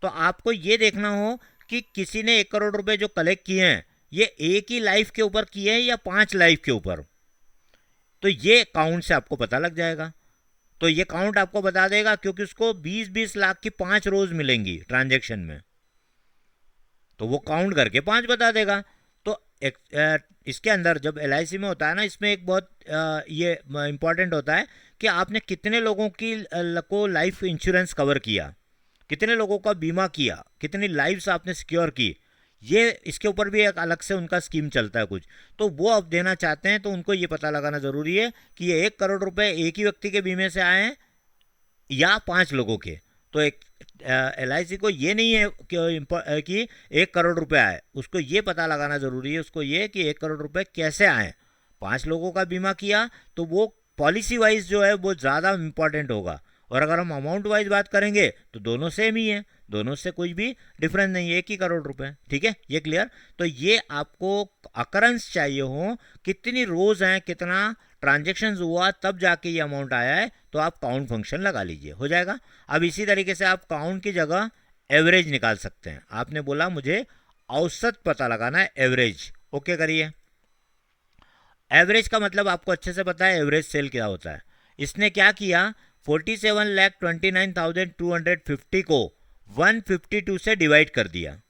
तो आपको ये देखना हो कि किसी ने 1 करोड़ रुपए जो कलेक्ट किए हैं ये एक ही लाइफ के ऊपर किए हैं या 5 लाइफ के ऊपर, तो ये काउंट से आपको पता लग जाएगा। तो ये काउंट आपको बता देगा क्योंकि उसको 20-20 लाख की 5 रोज मिलेंगी ट्रांजेक्शन में, तो वो काउंट करके 5 बता देगा। तो इसके अंदर जब LIC में होता है ना, इसमें एक बहुत ये इंपॉर्टेंट होता है कि आपने कितने लोगों की को लाइफ इंश्योरेंस कवर किया, कितने लोगों का बीमा किया, कितनी लाइफ्स आपने सिक्योर की, ये इसके ऊपर भी एक अलग से उनका स्कीम चलता है कुछ, तो वो आप देना चाहते हैं। तो उनको ये पता लगाना ज़रूरी है कि ये 1 करोड़ रुपए एक ही व्यक्ति के बीमे से आए हैं या 5 लोगों के। तो एक LIC को ये नहीं है कि 1 करोड़ रुपए आए, उसको ये पता लगाना ज़रूरी है, उसको ये कि 1 करोड़ रुपए कैसे आए। 5 लोगों का बीमा किया तो वो पॉलिसी वाइज जो है वो ज़्यादा इंपॉर्टेंट होगा, और अगर हम अमाउंट वाइज बात करेंगे तो दोनों सेम ही है, दोनों से कुछ भी डिफरेंस नहीं है, 1 ही करोड़ रुपए। ठीक है, ये क्लियर। तो ये आपको अकरेंस चाहिए हो, कितनी रोज हैं, कितना ट्रांजेक्शन हुआ, तब जाके ये अमाउंट आया है, तो आप काउंट फंक्शन लगा लीजिए, हो जाएगा। अब इसी तरीके से आप काउंट की जगह एवरेज निकाल सकते हैं। आपने बोला मुझे औसत पता लगाना है, एवरेज, ओके करिए। एवरेज का मतलब आपको अच्छे से पता है, एवरेज सेल क्या होता है। इसने क्या किया, 47,29,250 को 152 से डिवाइड कर दिया।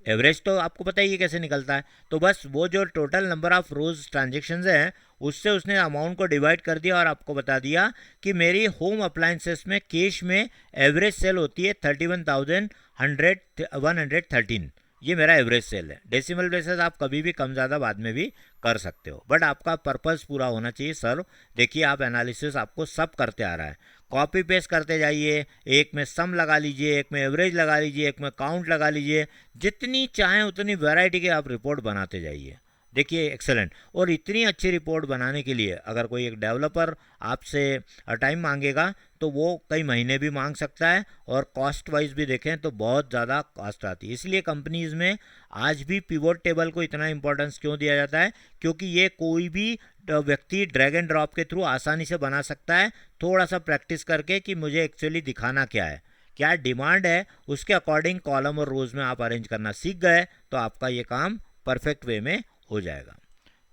एवरेज तो आपको पता ही है कैसे निकलता है, तो बस वो जो total number of rose transaction हैं उससे उसने अमाउंट को डिवाइड कर दिया और आपको बता दिया कि मेरी होम अप्लायंसेस में कैश में एवरेज सेल होती है 31,113। ये मेरा एवरेज सेल है। डेसिमल बेसिस आप कभी भी कम ज़्यादा बाद में भी कर सकते हो, बट आपका पर्पस पूरा होना चाहिए सर। देखिए आप एनालिसिस आपको सब करते आ रहा है, कॉपी पेस्ट करते जाइए, एक में सम लगा लीजिए, एक में एवरेज लगा लीजिए, एक में काउंट लगा लीजिए, जितनी चाहें उतनी वैरायटी के आप रिपोर्ट बनाते जाइए। देखिए एक्सेलेंट। और इतनी अच्छी रिपोर्ट बनाने के लिए अगर कोई एक डेवलपर आपसे टाइम मांगेगा तो वो कई महीने भी मांग सकता है, और कॉस्ट वाइज भी देखें तो बहुत ज़्यादा कॉस्ट आती है। इसलिए कंपनीज में आज भी पिवोट टेबल को इतना इंपॉर्टेंस क्यों दिया जाता है, क्योंकि ये कोई भी व्यक्ति ड्रैग एंड ड्रॉप के थ्रू आसानी से बना सकता है, थोड़ा सा प्रैक्टिस करके कि मुझे एक्चुअली दिखाना क्या है, क्या डिमांड है, उसके अकॉर्डिंग कॉलम और रोज में आप अरेंज करना सीख गए तो आपका ये काम परफेक्ट वे में हो जाएगा।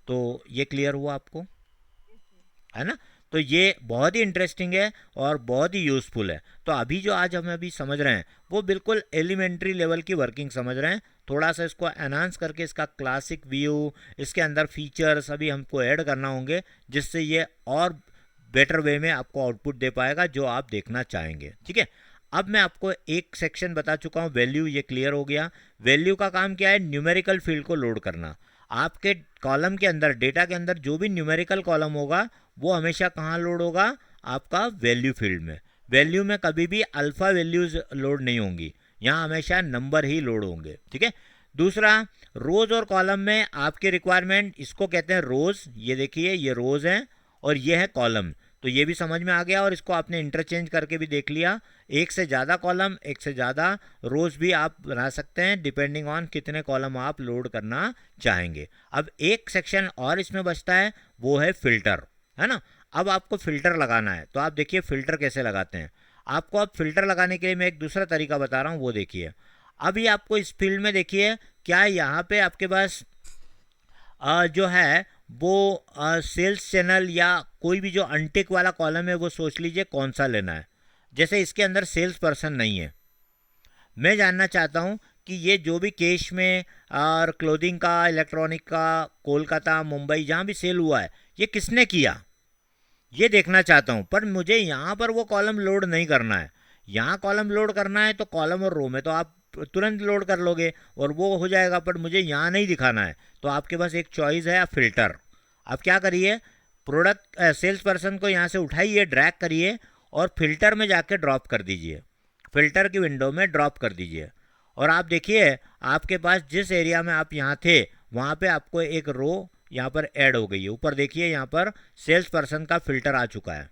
तो ये क्लियर हुआ आपको, है ना। तो ये बहुत ही इंटरेस्टिंग है और बहुत ही यूज़फुल है। तो अभी जो आज हम अभी समझ रहे हैं वो बिल्कुल एलिमेंट्री लेवल की वर्किंग समझ रहे हैं। थोड़ा सा इसको एनहांस करके इसका क्लासिक व्यू, इसके अंदर फीचर्स अभी हमको ऐड करना होंगे, जिससे ये और बेटर वे में आपको आउटपुट दे पाएगा जो आप देखना चाहेंगे। ठीक है, अब मैं आपको एक सेक्शन बता चुका हूँ, वैल्यू, ये क्लियर हो गया। वैल्यू का काम क्या है, न्यूमेरिकल फील्ड को लोड करना। आपके कॉलम के अंदर, डेटा के अंदर जो भी न्यूमेरिकल कॉलम होगा वो हमेशा कहाँ लोड होगा, आपका वैल्यू फील्ड में। वैल्यू में कभी भी अल्फा वैल्यूज लोड नहीं होंगी, यहाँ हमेशा नंबर ही लोड होंगे। ठीक है। दूसरा, रोज और कॉलम में आपके रिक्वायरमेंट, इसको कहते हैं रोज। ये देखिए ये रोज है और ये है कॉलम, तो ये भी समझ में आ गया। और इसको आपने इंटरचेंज करके भी देख लिया, एक से ज़्यादा कॉलम, एक से ज़्यादा रोज भी आप बना सकते हैं डिपेंडिंग ऑन कितने कॉलम आप लोड करना चाहेंगे। अब एक सेक्शन और इसमें बचता है, वो है फिल्टर, है ना। अब आपको फिल्टर लगाना है, तो आप देखिए फिल्टर कैसे लगाते हैं। आपको अब फिल्टर लगाने के लिए मैं एक दूसरा तरीका बता रहा हूँ, वो देखिए। अभी आपको इस फील्ड में देखिए, क्या यहाँ पे आपके पास जो है वो सेल्स चैनल या कोई भी जो अनटिक वाला कॉलम है वो सोच लीजिए कौन सा लेना है। जैसे इसके अंदर सेल्स पर्सन नहीं है, मैं जानना चाहता हूँ कि ये जो भी कैश में और क्लोथिंग का, इलेक्ट्रॉनिक का, कोलकाता, मुंबई जहाँ भी सेल हुआ है ये किसने किया, ये देखना चाहता हूँ। पर मुझे यहाँ पर वो कॉलम लोड नहीं करना है। यहाँ कॉलम लोड करना है तो कॉलम और रो में तो आप तुरंत लोड कर लोगे और वो हो जाएगा, पर मुझे यहाँ नहीं दिखाना है। तो आपके पास एक चॉइस है, आप फिल्टर। आप क्या करिए, प्रोडक्ट सेल्स पर्सन को यहाँ से उठाइए, ड्रैग करिए और फिल्टर में जाके ड्रॉप कर दीजिए, फिल्टर की विंडो में ड्रॉप कर दीजिए। और आप देखिए आपके पास जिस एरिया में आप यहाँ थे वहाँ पे आपको एक रो यहाँ पर ऐड हो गई है। ऊपर देखिए यहाँ पर सेल्स पर्सन का फिल्टर आ चुका है,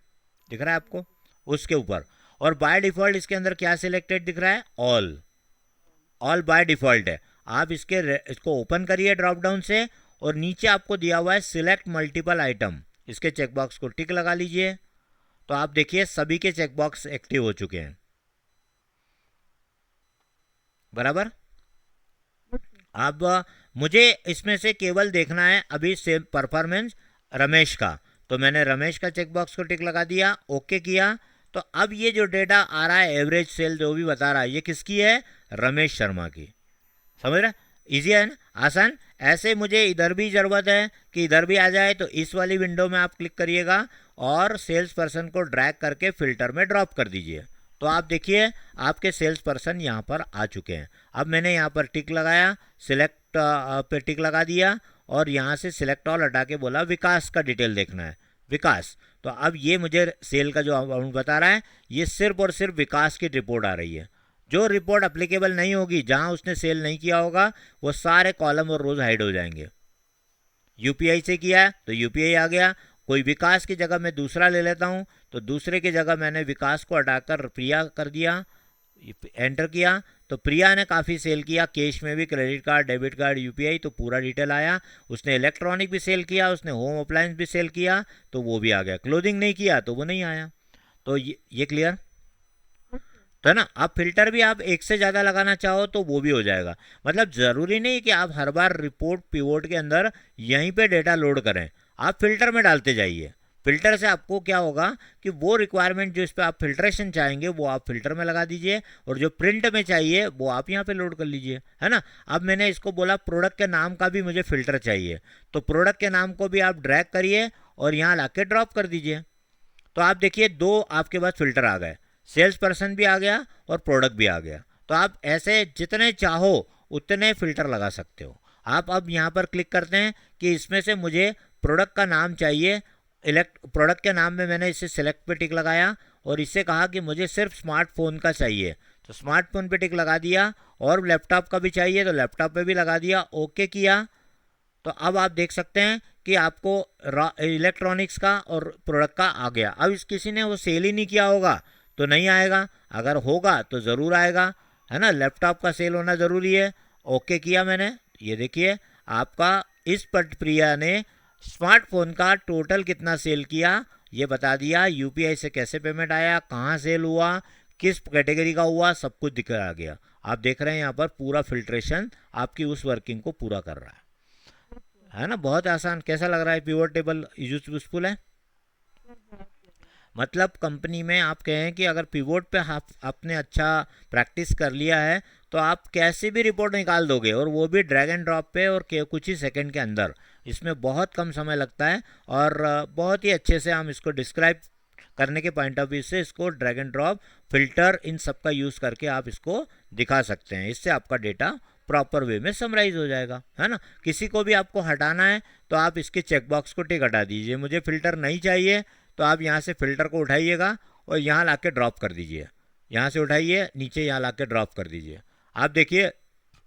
दिख रहा है आपको उसके ऊपर। और बाय डिफ़ॉल्ट इसके अंदर क्या सिलेक्टेड दिख रहा है, ऑल। ऑल बाय डिफ़ॉल्ट है। आप इसको ओपन करिए ड्रॉप डाउन से और नीचे आपको दिया हुआ है सिलेक्ट मल्टीपल आइटम, इसके चेकबॉक्स को टिक लगा लीजिए। तो आप देखिए सभी के चेकबॉक्स एक्टिव हो चुके हैं, बराबर। अब मुझे इसमें से केवल देखना है अभी सेम परफॉर्मेंस रमेश का, तो मैंने रमेश का चेकबॉक्स को टिक लगा दिया, ओके किया। तो अब ये जो डेटा आ रहा है, एवरेज सेल जो भी बता रहा है, ये किसकी है, रमेश शर्मा की। समझ रहे, ईजी है ना, आसान। ऐसे मुझे इधर भी ज़रूरत है कि इधर भी आ जाए, तो इस वाली विंडो में आप क्लिक करिएगा और सेल्स पर्सन को ड्रैग करके फिल्टर में ड्रॉप कर दीजिए। तो आप देखिए आपके सेल्स पर्सन यहाँ पर आ चुके हैं। अब मैंने यहाँ पर टिक लगाया, सिलेक्ट पे टिक लगा दिया और यहाँ से सिलेक्ट ऑल हटा के बोला विकास का डिटेल देखना है, विकास। तो अब ये मुझे सेल का जो अमाउंट बता रहा है, ये सिर्फ और सिर्फ विकास की रिपोर्ट आ रही है। जो रिपोर्ट अप्लीकेबल नहीं होगी, जहाँ उसने सेल नहीं किया होगा, वो सारे कॉलम और रोज हाइड हो जाएंगे। यूपीआई से किया है तो यूपीआई आ गया, कोई विकास की जगह मैं दूसरा ले लेता हूँ तो दूसरे की जगह मैंने विकास को हटाकर प्रिया कर दिया, एंटर किया। तो प्रिया ने काफ़ी सेल किया, कैश में भी, credit card, debit card, UPI, तो पूरा डिटेल आया। उसने इलेक्ट्रॉनिक भी सेल किया, उसने होम अप्लायंस भी सेल किया, तो वो भी आ गया। क्लोथिंग नहीं किया तो वो नहीं आया। तो ये क्लियर। तो है ना, आप फिल्टर भी आप एक से ज़्यादा लगाना चाहो तो वो भी हो जाएगा। मतलब ज़रूरी नहीं कि आप हर बार रिपोर्ट पिवोट के अंदर यहीं पे डेटा लोड करें, आप फिल्टर में डालते जाइए। फिल्टर से आपको क्या होगा कि वो रिक्वायरमेंट जो इस पर आप फिल्ट्रेशन चाहेंगे वो आप फिल्टर में लगा दीजिए, और जो प्रिंट में चाहिए वो आप यहाँ पे लोड कर लीजिए, है ना। अब मैंने इसको बोला प्रोडक्ट के नाम का भी मुझे फिल्टर चाहिए, तो प्रोडक्ट के नाम को भी आप ड्रैग करिए और यहाँ ला के ड्रॉप कर दीजिए। तो आप देखिए दो आपके पास फिल्टर आ गए, सेल्स पर्सन भी आ गया और प्रोडक्ट भी आ गया। तो आप ऐसे जितने चाहो उतने फिल्टर लगा सकते हो। आप अब यहाँ पर क्लिक करते हैं कि इसमें से मुझे प्रोडक्ट का नाम चाहिए। प्रोडक्ट के नाम में मैंने इसे सेलेक्ट पे टिक लगाया और इससे कहा कि मुझे सिर्फ स्मार्टफोन का चाहिए, तो स्मार्टफोन पे टिक लगा दिया। और लैपटॉप का भी चाहिए तो लैपटॉप पे भी लगा दिया, ओके किया। तो अब आप देख सकते हैं कि आपको इलेक्ट्रॉनिक्स का और प्रोडक्ट का आ गया। अब इस किसी ने वो सेल ही नहीं किया होगा तो नहीं आएगा, अगर होगा तो ज़रूर आएगा, है ना। लैपटॉप का सेल होना ज़रूरी है, ओके किया मैंने। ये देखिए आपका इस प्रक्रिया ने स्मार्टफोन का टोटल कितना सेल किया ये बता दिया, यूपीआई से कैसे पेमेंट आया, कहाँ सेल हुआ, किस कैटेगरी का हुआ, सब कुछ दिखा गया। आप देख रहे हैं यहाँ पर पूरा फिल्ट्रेशन आपकी उस वर्किंग को पूरा कर रहा है ना। बहुत आसान, कैसा लग रहा है, पिवट टेबल यूजफुल है। मतलब कंपनी में आप कहें कि अगर पिवोट पे आपने अच्छा प्रैक्टिस कर लिया है तो आप कैसी भी रिपोर्ट निकाल दोगे, और वो भी ड्रैग एंड ड्रॉप पे और कुछ ही सेकंड के अंदर। इसमें बहुत कम समय लगता है और बहुत ही अच्छे से हम इसको डिस्क्राइब करने के पॉइंट ऑफ व्यू से इसको ड्रैग एंड ड्रॉप, फिल्टर, इन सब का यूज़ करके आप इसको दिखा सकते हैं। इससे आपका डेटा प्रॉपर वे में समराइज हो जाएगा, है ना। किसी को भी आपको हटाना है तो आप इसके चेकबॉक्स को टिक हटा दीजिए, मुझे फ़िल्टर नहीं चाहिए तो आप यहाँ से फ़िल्टर को उठाइएगा और यहाँ ला के ड्रॉप कर दीजिए। यहाँ से उठाइए नीचे, यहाँ ला के ड्रॉप कर दीजिए। आप देखिए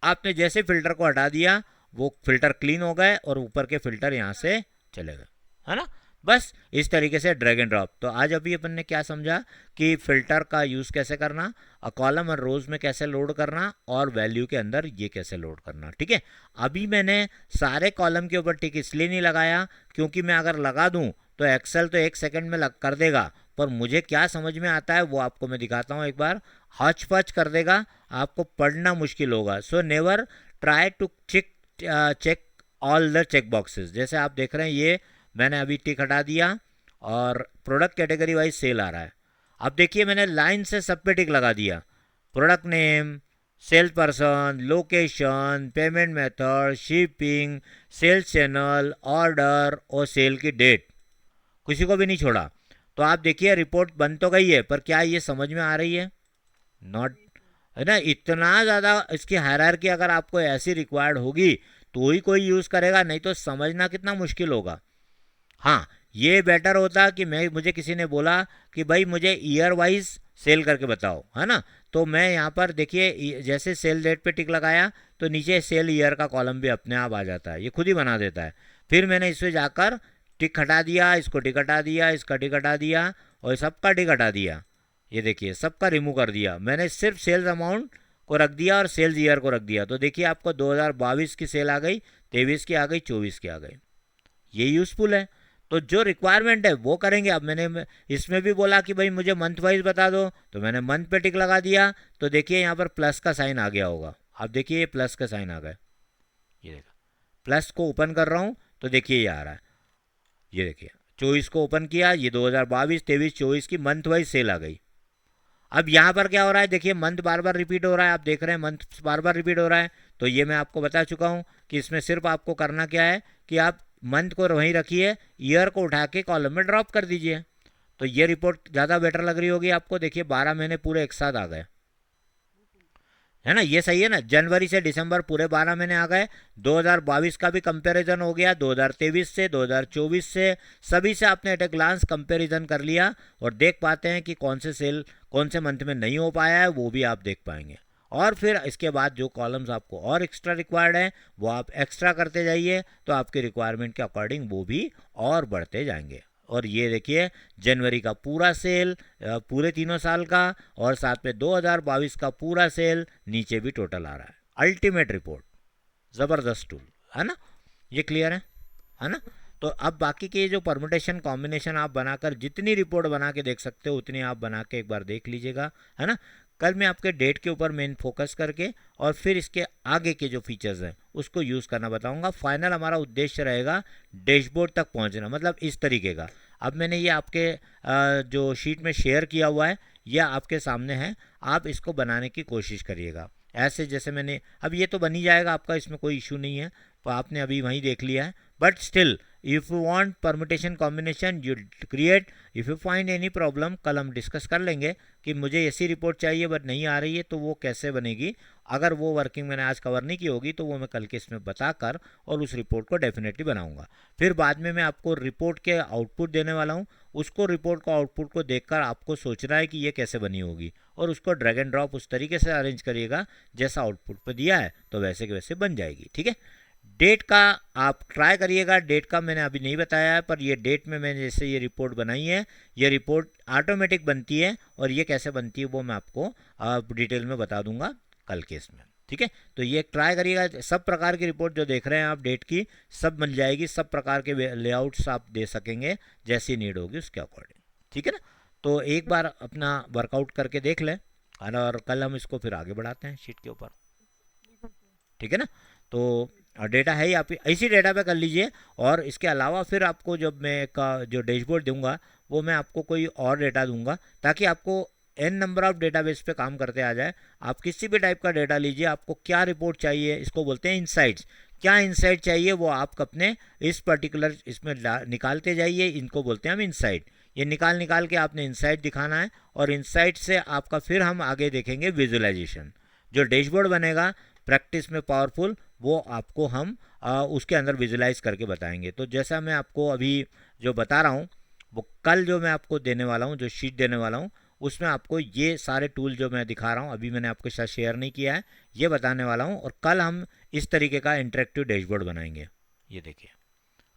आपने जैसे फ़िल्टर को हटा दिया वो फ़िल्टर क्लीन हो गए और ऊपर के फ़िल्टर यहाँ से चले गए, है ना। बस इस तरीके से ड्रैग एंड ड्रॉप। तो आज अभी अपन ने क्या समझा कि फ़िल्टर का यूज़ कैसे करना, कॉलम और रोज़ में कैसे लोड करना, और वैल्यू के अंदर ये कैसे लोड करना, ठीक है। अभी मैंने सारे कॉलम के ऊपर टिक इसलिए नहीं लगाया क्योंकि मैं अगर लगा दूं तो एक्सेल तो 1 सेकंड में कर देगा, पर मुझे क्या समझ में आता है वो आपको मैं दिखाता हूँ एक बार। हच पच कर देगा, आपको पढ़ना मुश्किल होगा। So never try to check all the check boxes. जैसे आप देख रहे हैं ये मैंने अभी टिक हटा दिया और प्रोडक्ट कैटेगरी वाइज सेल आ रहा है। अब देखिए मैंने लाइन से सब पे टिक लगा दिया, product name, sales person, location, payment method, shipping, sales channel, order और सेल की डेट, किसी को भी नहीं छोड़ा। तो आप देखिए रिपोर्ट बन तो गई है, पर क्या ये समझ में आ रही है? नॉट, है ना। इतना ज़्यादा इसकी हायरार्की अगर आपको ऐसी रिक्वायर्ड होगी तो ही कोई यूज़ करेगा, नहीं तो समझना कितना मुश्किल होगा। हाँ, ये बेटर होता कि मुझे किसी ने बोला कि भाई मुझे ईयर वाइज सेल करके बताओ, है ना। तो मैं यहाँ पर देखिए जैसे सेल डेट पे टिक लगाया तो नीचे सेल ईयर का कॉलम भी अपने आप आ जाता है, ये खुद ही बना देता है। फिर मैंने इसमें जाकर टिक हटा दिया, इसको टिक हटा दिया, इसका टिक हटा दिया और सबका टिक हटा दिया। ये देखिए सबका रिमूव कर दिया मैंने, सिर्फ सेल्स अमाउंट को रख दिया और सेल्स ईयर को रख दिया। तो देखिए आपको 2022 की सेल आ गई, 23 की आ गई, 24 की आ गई। ये यूज़फुल है। तो जो रिक्वायरमेंट है वो करेंगे। अब मैंने इसमें भी बोला कि भाई मुझे मंथ वाइज बता दो, तो मैंने मंथ पे टिक लगा दिया। तो देखिए यहाँ पर प्लस का साइन आ गया होगा, अब देखिए ये प्लस का साइन आ गया, ये देखा प्लस को ओपन कर रहा हूँ तो देखिए ये आ रहा है। ये देखिए 24 को ओपन किया, ये 2022, 23, 24 की मंथ वाइज सेल आ गई। अब यहाँ पर क्या हो रहा है, देखिए मंथ बार बार रिपीट हो रहा है, आप देख रहे हैं मंथ बार बार रिपीट हो रहा है। तो ये मैं आपको बता चुका हूँ कि इसमें सिर्फ आपको करना क्या है कि आप मंथ को वहीं रखिए, ईयर को उठा के कॉलम में ड्रॉप कर दीजिए। तो ये रिपोर्ट ज़्यादा बेटर लग रही होगी आपको। देखिए 12 महीने पूरे एक साथ आ गए, है ना। ये सही है ना, जनवरी से दिसंबर पूरे 12 महीने आ गए। 2022 का भी कंपैरिजन हो गया, 2023 से, 2024 से, सभी से आपने एट ए ग्लांस कंपैरिजन कर लिया और देख पाते हैं कि कौन से सेल कौन से मंथ में नहीं हो पाया है, वो भी आप देख पाएंगे। और फिर इसके बाद जो कॉलम्स आपको और एक्स्ट्रा रिक्वायर्ड है वो आप एक्स्ट्रा करते जाइए, तो आपकी रिक्वायरमेंट के अकॉर्डिंग वो भी और बढ़ते जाएंगे। और ये देखिए जनवरी का पूरा सेल पूरे 3 साल का, और साथ में 2022 का पूरा सेल नीचे भी टोटल आ रहा है। अल्टीमेट रिपोर्ट, ज़बरदस्त टूल, है ना। ये क्लियर है ना। तो अब बाकी के जो परमुटेशन कॉम्बिनेशन आप बनाकर जितनी रिपोर्ट बना के देख सकते हो उतनी आप बना के एक बार देख लीजिएगा, है ना। कल मैं आपके डेट के ऊपर मेन फोकस करके और फिर इसके आगे के जो फीचर्स हैं उसको यूज़ करना बताऊंगा। फाइनल हमारा उद्देश्य रहेगा डैशबोर्ड तक पहुंचना, मतलब इस तरीके का। अब मैंने ये आपके जो शीट में शेयर किया हुआ है यह आपके सामने है, आप इसको बनाने की कोशिश करिएगा। ऐसे जैसे मैंने, अब ये तो बन ही जाएगा आपका, इसमें कोई इशू नहीं है, तो आपने अभी वहीं देख लिया है। But still if you want permutation combination you create, if you find any problem, कल हम डिस्कस कर लेंगे कि मुझे ऐसी रिपोर्ट चाहिए बट नहीं आ रही है तो वो कैसे बनेगी। अगर वो वर्किंग मैंने आज कवर नहीं की होगी तो वो मैं कल के इसमें बताकर और उस रिपोर्ट को डेफिनेटली बनाऊंगा। फिर बाद में मैं आपको रिपोर्ट के आउटपुट देने वाला हूँ, उसको रिपोर्ट को आउटपुट को देखकर आपको सोचना है कि ये कैसे बनी होगी और उसको ड्रैग एंड ड्रॉप उस तरीके से अरेंज करिएगा जैसा आउटपुट पर दिया है तो वैसे के वैसे बन जाएगी। ठीक है, डेट का आप ट्राई करिएगा। डेट का मैंने अभी नहीं बताया है, पर ये डेट में मैंने जैसे ये रिपोर्ट बनाई है, ये रिपोर्ट ऑटोमेटिक बनती है और ये कैसे बनती है वो मैं आपको डिटेल में बता दूंगा कल के इसमें। ठीक है, तो ये ट्राई करिएगा। सब प्रकार की रिपोर्ट जो देख रहे हैं आप डेट की, सब मिल जाएगी, सब प्रकार के लेआउट्स आप दे सकेंगे जैसी नीड होगी उसके अकॉर्डिंग। ठीक है ना, तो एक बार अपना वर्कआउट करके देख लें और कल हम इसको फिर आगे बढ़ाते हैं शीट के ऊपर। ठीक है ना, तो डेटा है ही, आप इसी डेटा पे कर लीजिए। और इसके अलावा फिर आपको जब मैं का जो डैशबोर्ड दूंगा वो मैं आपको कोई और डेटा दूंगा ताकि आपको एन नंबर ऑफ डेटाबेस पे काम करते आ जाए। आप किसी भी टाइप का डेटा लीजिए, आपको क्या रिपोर्ट चाहिए, इसको बोलते हैं इनसाइट्स। क्या इनसाइट चाहिए वो आप अपने इस पर्टिकुलर इसमें निकालते जाइए, इनको बोलते हैं हम इनसाइट। ये निकाल निकाल के आपने इनसाइट दिखाना है और इनसाइट से आपका फिर हम आगे देखेंगे विजुअलाइजेशन। जो डैशबोर्ड बनेगा प्रैक्टिस में पावरफुल, वो आपको हम उसके अंदर विजुलाइज करके बताएंगे। तो जैसा मैं आपको अभी जो बता रहा हूँ वो कल जो मैं आपको देने वाला हूँ, जो शीट देने वाला हूँ उसमें आपको ये सारे टूल जो मैं दिखा रहा हूँ, अभी मैंने आपके साथ शेयर नहीं किया है, ये बताने वाला हूँ। और कल हम इस तरीके का इंटरेक्टिव डैशबोर्ड बनाएंगे। ये देखिए,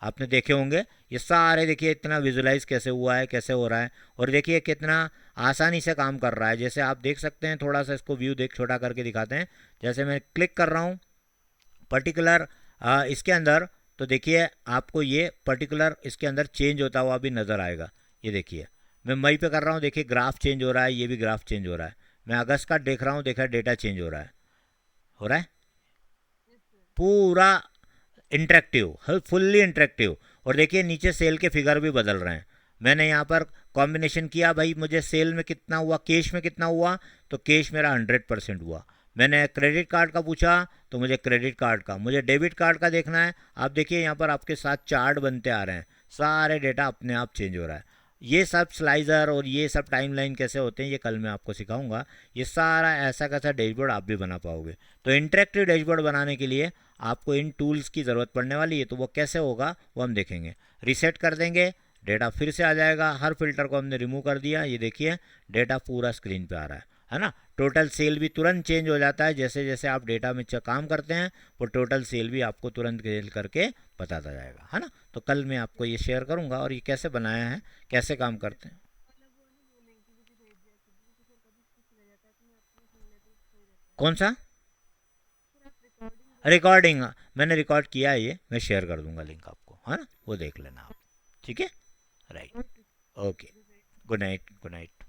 आपने देखे होंगे ये सारे, देखिए इतना विजुलाइज कैसे हुआ है, कैसे हो रहा है, और देखिए कितना आसानी से काम कर रहा है। जैसे आप देख सकते हैं, थोड़ा सा इसको व्यू देख छोटा करके दिखाते हैं। जैसे मैं क्लिक कर रहा हूँ पर्टिकुलर इसके अंदर, तो देखिए आपको ये पर्टिकुलर इसके अंदर चेंज होता हुआ भी नज़र आएगा। ये देखिए मैं मई पे कर रहा हूँ, देखिए ग्राफ चेंज हो रहा है, ये भी ग्राफ चेंज हो रहा है। मैं अगस्त का देख रहा हूँ, देखा डेटा चेंज हो रहा है, हो रहा है पूरा इंटरेक्टिव, फुल्ली इंटरेक्टिव। और देखिए नीचे सेल के फिगर भी बदल रहे हैं। मैंने यहाँ पर कॉम्बिनेशन किया, भाई मुझे सेल में कितना हुआ, कैश में कितना हुआ, तो कैश मेरा 100% हुआ। मैंने क्रेडिट कार्ड का पूछा तो मुझे क्रेडिट कार्ड का, मुझे डेबिट कार्ड का देखना है। आप देखिए यहाँ पर आपके साथ चार्ट बनते आ रहे हैं, सारे डेटा अपने आप चेंज हो रहा है। ये सब स्लाइजर और ये सब टाइमलाइन कैसे होते हैं ये कल मैं आपको सिखाऊंगा। ये सारा ऐसा कैसा डैशबोर्ड आप भी बना पाओगे। तो इंटरेक्टिव डैशबोर्ड बनाने के लिए आपको इन टूल्स की ज़रूरत पड़ने वाली है। तो वो कैसे होगा वो हम देखेंगे। रीसेट कर देंगे, डेटा फिर से आ जाएगा। हर फिल्टर को हमने रिमूव कर दिया, ये देखिए डेटा पूरा स्क्रीन पे आ रहा है ना। टोटल सेल भी तुरंत चेंज हो जाता है, जैसे जैसे आप डेटा में काम करते हैं वो टोटल सेल भी आपको तुरंत सेल करके बताता जाएगा, है ना। तो कल मैं आपको ये शेयर करूंगा और ये कैसे बनाया है, कैसे काम करते हैं। कौन सा रिकॉर्डिंग? मैंने रिकॉर्ड किया है, ये मैं शेयर कर दूंगा लिंक आपको, है ना, वो देख लेना आप। ठीक है, right, okay, good night, good night.